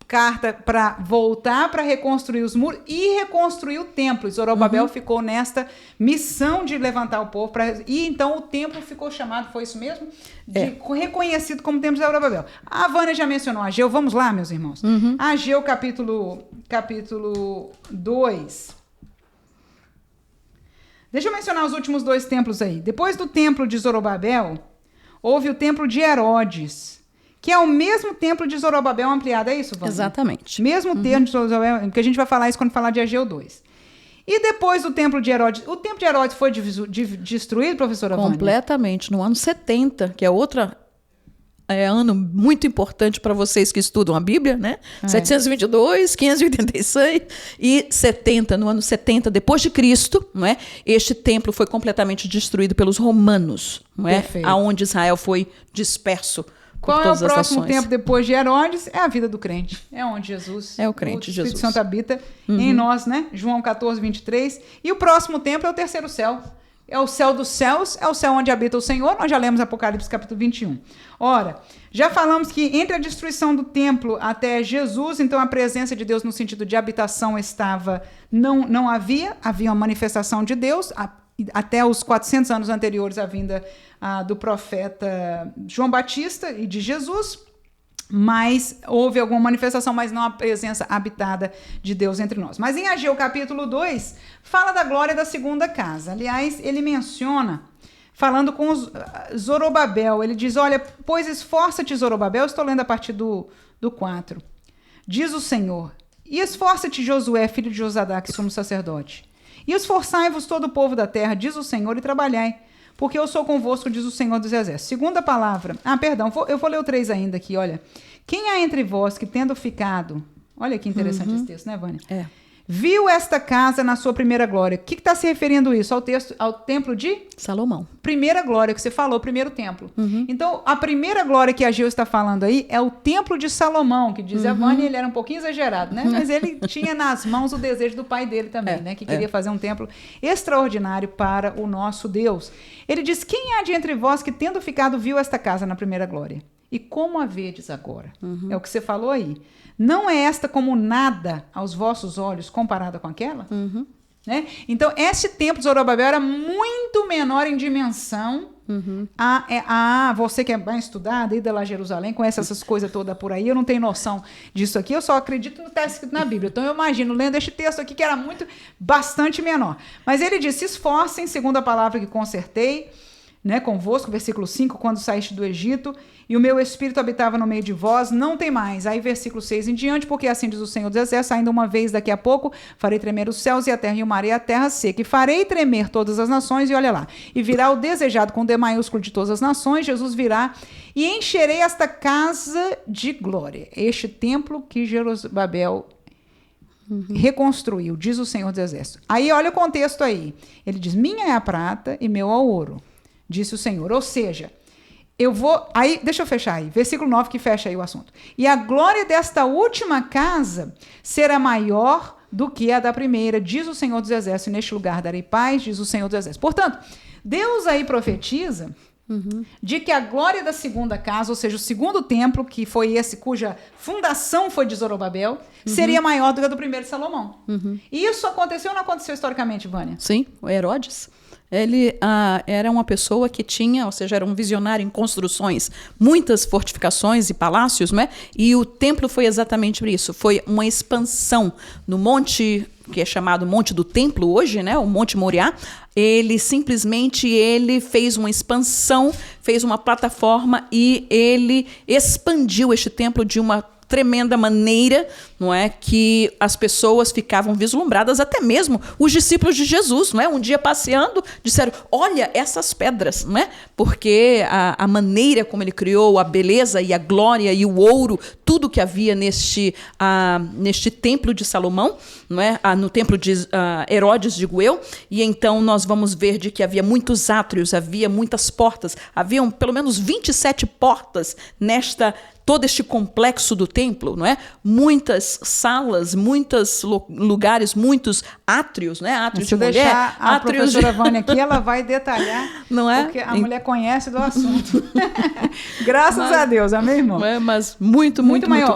Speaker 1: carta para voltar para reconstruir os muros e reconstruir o templo. E Zorobabel ficou nesta missão de levantar o povo. E então o templo ficou chamado, foi isso mesmo? Reconhecido como templo de Zorobabel. A Vânia já mencionou Ageu. Vamos lá, meus irmãos. Ageu, capítulo 2. Deixa eu mencionar os últimos 2 templos aí. Depois do templo de Zorobabel, houve o templo de Herodes, que é o mesmo templo de Zorobabel ampliado, é isso, Vânia?
Speaker 2: Exatamente.
Speaker 1: Mesmo templo de Zorobabel, porque a gente vai falar isso quando falar de Ageu 2. E depois do templo de Herodes, o templo de Herodes foi destruído, professora Vânia?
Speaker 2: Completamente, no ano 70, que é outro ano muito importante para vocês que estudam a Bíblia, né? 722, 586 e 70, no ano 70 depois de Cristo, não é? Este templo foi completamente destruído pelos romanos, não é? Aonde Israel foi disperso.
Speaker 1: Qual é o próximo tempo depois de Herodes? É a vida do crente. É onde Jesus,
Speaker 2: é o crente,
Speaker 1: o Espírito Santo habita em nós, né? João 14, 23. E o próximo templo é o terceiro céu. É o céu dos céus, é o céu onde habita o Senhor. Nós já lemos Apocalipse capítulo 21. Ora, já falamos que entre a destruição do templo até Jesus, então a presença de Deus no sentido de habitação não havia uma manifestação de Deus, até os 400 anos anteriores à vinda do profeta João Batista e de Jesus, mas houve alguma manifestação, mas não a presença habitada de Deus entre nós. Mas em Ageu capítulo 2, fala da glória da segunda casa. Aliás, ele menciona, falando com Zorobabel, ele diz, olha, pois esforça-te, Zorobabel, estou lendo a partir do 4. Diz o Senhor, e esforça-te, Josué, filho de Josadaque, sumo sacerdote. E esforçai-vos todo o povo da terra, diz o Senhor, e trabalhai, porque eu sou convosco, diz o Senhor dos Exércitos. Segunda palavra. Eu vou ler o 3 ainda aqui, olha. Quem há entre vós que tendo ficado... Olha que interessante esse texto, né, Vânia? Viu esta casa na sua primeira glória. O que está se referindo isso? Ao templo de...
Speaker 2: Salomão.
Speaker 1: Primeira glória, que você falou, primeiro templo. Então, a primeira glória que Ageu está falando aí é o templo de Salomão, que diz a Vânia, ele era um pouquinho exagerado, né? Mas ele tinha nas mãos o desejo do pai dele também, né? Que queria fazer um templo extraordinário para o nosso Deus. Ele diz, quem há de entre vós que tendo ficado viu esta casa na primeira glória? E como a vedes agora? É o que você falou aí. Não é esta como nada aos vossos olhos comparada com aquela? Né? Então, esse templo de Zorobabel era muito menor em dimensão Você que é bem estudada, ida lá a Jerusalém, conhece essas coisas todas por aí, eu não tenho noção disso aqui, eu só acredito no que está escrito na Bíblia. Então eu imagino, lendo este texto aqui, que era bastante menor. Mas ele diz, se esforcem, segundo a palavra que consertei, né, convosco, versículo 5, quando saíste do Egito, e o meu espírito habitava no meio de vós, não tem mais. Aí versículo 6 em diante, porque assim diz o Senhor dos Exércitos, ainda uma vez daqui a pouco, farei tremer os céus e a terra e o mar e a terra seca, e farei tremer todas as nações, e olha lá, e virá o desejado com D maiúsculo de todas as nações, Jesus virá, e encherei esta casa de glória, este templo que Jerubabel reconstruiu, diz o Senhor dos Exércitos. Aí olha o contexto aí, ele diz, minha é a prata e meu é o ouro, disse o Senhor. Ou seja, deixa eu fechar aí, versículo 9 que fecha aí o assunto. E a glória desta última casa será maior do que a da primeira, diz o Senhor dos Exércitos, neste lugar darei paz, diz o Senhor dos Exércitos. Portanto, Deus aí profetiza de que a glória da segunda casa, ou seja, o segundo templo, que foi esse cuja fundação foi de Zorobabel, seria maior do que a do primeiro de Salomão. E isso aconteceu ou não aconteceu historicamente, Vânia?
Speaker 2: Sim, o Herodes. Ele era uma pessoa que tinha, ou seja, era um visionário em construções, muitas fortificações e palácios, né? E o templo foi exatamente isso. Foi uma expansão no monte, que é chamado Monte do Templo hoje, né? O Monte Moriá. Ele fez uma expansão, fez uma plataforma e ele expandiu este templo de uma tremenda maneira, não é, que as pessoas ficavam vislumbradas, até mesmo os discípulos de Jesus, não é, um dia passeando, disseram, olha essas pedras, não é, porque a maneira como ele criou, a beleza e a glória e o ouro, tudo que havia neste templo de Salomão, não é, no templo de Herodes, digo eu, e então nós vamos ver de que havia muitos átrios, havia muitas portas, haviam pelo menos 27 portas todo este complexo do templo, não é? Muitas salas, muitos lugares, muitos átrios, né? Átrios de mulher.
Speaker 1: Deixar a professora Vânia aqui, ela vai detalhar,
Speaker 2: não é?
Speaker 1: Porque a mulher conhece do assunto. Graças a Deus, amém, irmão?
Speaker 2: É, mas muito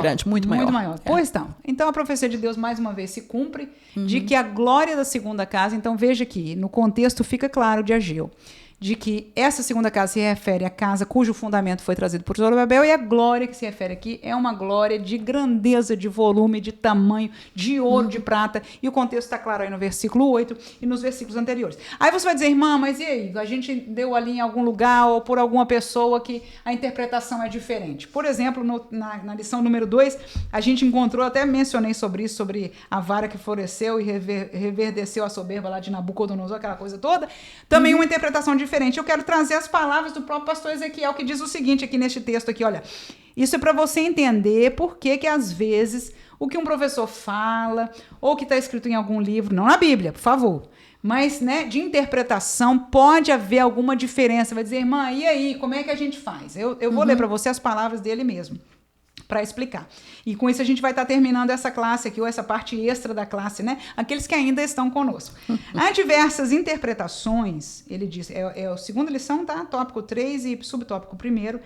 Speaker 2: grande, muito maior.
Speaker 1: Pois então a profecia de Deus mais uma vez se cumpre, de que a glória da segunda casa, então veja aqui, no contexto fica claro de Ageu, de que essa segunda casa se refere à casa cujo fundamento foi trazido por Zorobabel, e a glória que se refere aqui é uma glória de grandeza, de volume, de tamanho, de ouro, de prata, e o contexto está claro aí no versículo 8 e nos versículos anteriores. Aí você vai dizer, irmã, mas e aí? A gente deu ali em algum lugar ou por alguma pessoa que a interpretação é diferente. Por exemplo, na lição número 2, a gente encontrou, até mencionei sobre isso, sobre a vara que floresceu e reverdeceu a soberba lá de Nabucodonosor, aquela coisa toda, também uma interpretação diferente. Eu quero trazer as palavras do próprio pastor Ezequiel, que diz o seguinte aqui neste texto aqui, olha, isso é para você entender por que às vezes o que um professor fala, ou que está escrito em algum livro, não na Bíblia, por favor, mas, né, de interpretação pode haver alguma diferença. Vai dizer, irmã, e aí, como é que a gente faz? Eu vou ler para você as palavras dele mesmo, para explicar. E com isso a gente vai estar terminando essa classe aqui, ou essa parte extra da classe, né? Aqueles que ainda estão conosco. Há diversas interpretações, ele diz, é a segunda lição, tá? Tópico 3 e subtópico 1,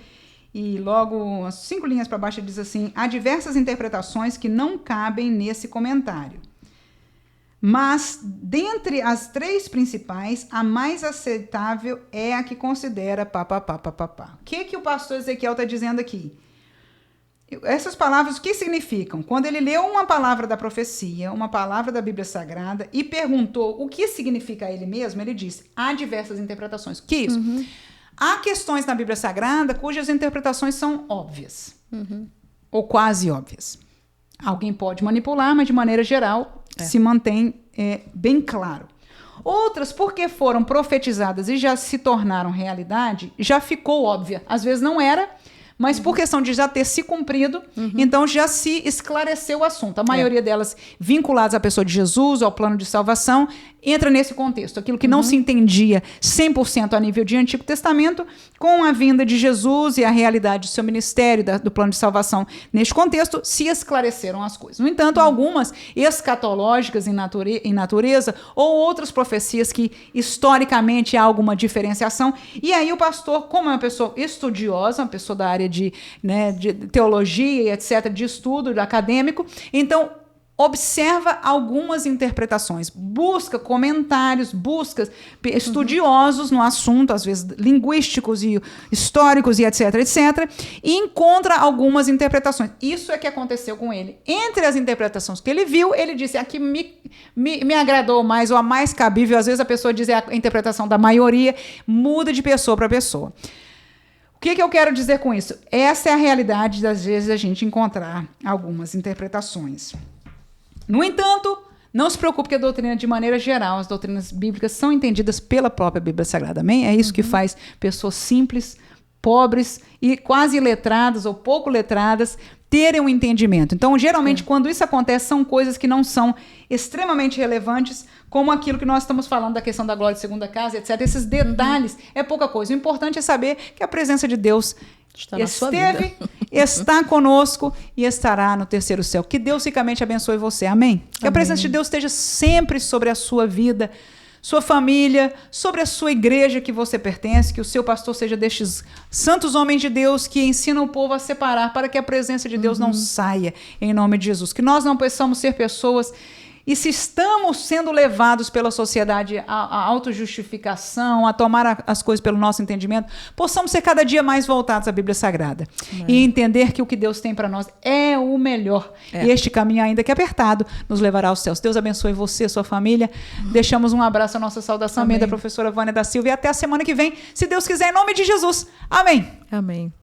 Speaker 1: e logo 5 linhas para baixo ele diz assim, há diversas interpretações que não cabem nesse comentário. Mas, dentre as 3 principais, a mais aceitável é a que considera O que o pastor Ezequiel está dizendo aqui? Essas palavras, o que significam? Quando ele leu uma palavra da profecia, uma palavra da Bíblia Sagrada e perguntou o que significa a ele mesmo, ele disse, há diversas interpretações. O que é isso? Há questões na Bíblia Sagrada cujas interpretações são óbvias, ou quase óbvias. Alguém pode manipular, mas de maneira geral se mantém bem claro. Outras, porque foram profetizadas e já se tornaram realidade, já ficou óbvia. Às vezes não era, mas por questão de já ter se cumprido, então já se esclareceu o assunto. A maioria delas vinculadas à pessoa de Jesus, ao plano de salvação, entra nesse contexto. Aquilo que não se entendia 100% a nível de Antigo Testamento, com a vinda de Jesus e a realidade do seu ministério, do plano de salvação, neste contexto, se esclareceram as coisas. No entanto, algumas escatológicas em natureza, ou outras profecias que historicamente há alguma diferenciação, e aí o pastor, como é uma pessoa estudiosa, uma pessoa da área de teologia e etc., de estudo acadêmico, então observa algumas interpretações, busca comentários, busca estudiosos no assunto, às vezes linguísticos e históricos e etc, etc, e encontra algumas interpretações. Isso é que aconteceu com ele. Entre as interpretações que ele viu, ele disse: a que me agradou mais, ou a mais cabível. Às vezes a pessoa diz a interpretação da maioria, muda de pessoa para pessoa. O que eu quero dizer com isso? Essa é a realidade das vezes a gente encontrar algumas interpretações. No entanto, não se preocupe que a doutrina, de maneira geral, as doutrinas bíblicas são entendidas pela própria Bíblia Sagrada. Amém? É isso que faz pessoas simples, pobres e quase iletradas ou pouco letradas terem um entendimento. Então, geralmente, quando isso acontece, são coisas que não são extremamente relevantes, como aquilo que nós estamos falando da questão da glória de segunda casa, etc. Esses detalhes é pouca coisa. O importante é saber que a presença de Deus está conosco e estará no terceiro céu. Que Deus ricamente abençoe você. Amém? Que a presença de Deus esteja sempre sobre a sua vida, sua família, sobre a sua igreja que você pertence, que o seu pastor seja destes santos homens de Deus que ensinam o povo a separar para que a presença de Deus não saia, em nome de Jesus. Que nós não possamos ser pessoas, e se estamos sendo levados pela sociedade à autojustificação, a tomar as coisas pelo nosso entendimento, possamos ser cada dia mais voltados à Bíblia Sagrada. E entender que o que Deus tem para nós é o melhor. E este caminho, ainda que apertado, nos levará aos céus. Deus abençoe você, sua família. Deixamos um abraço, a nossa saudação da professora Vânia da Silva. E até a semana que vem, se Deus quiser, em nome de Jesus. Amém.
Speaker 2: Amém.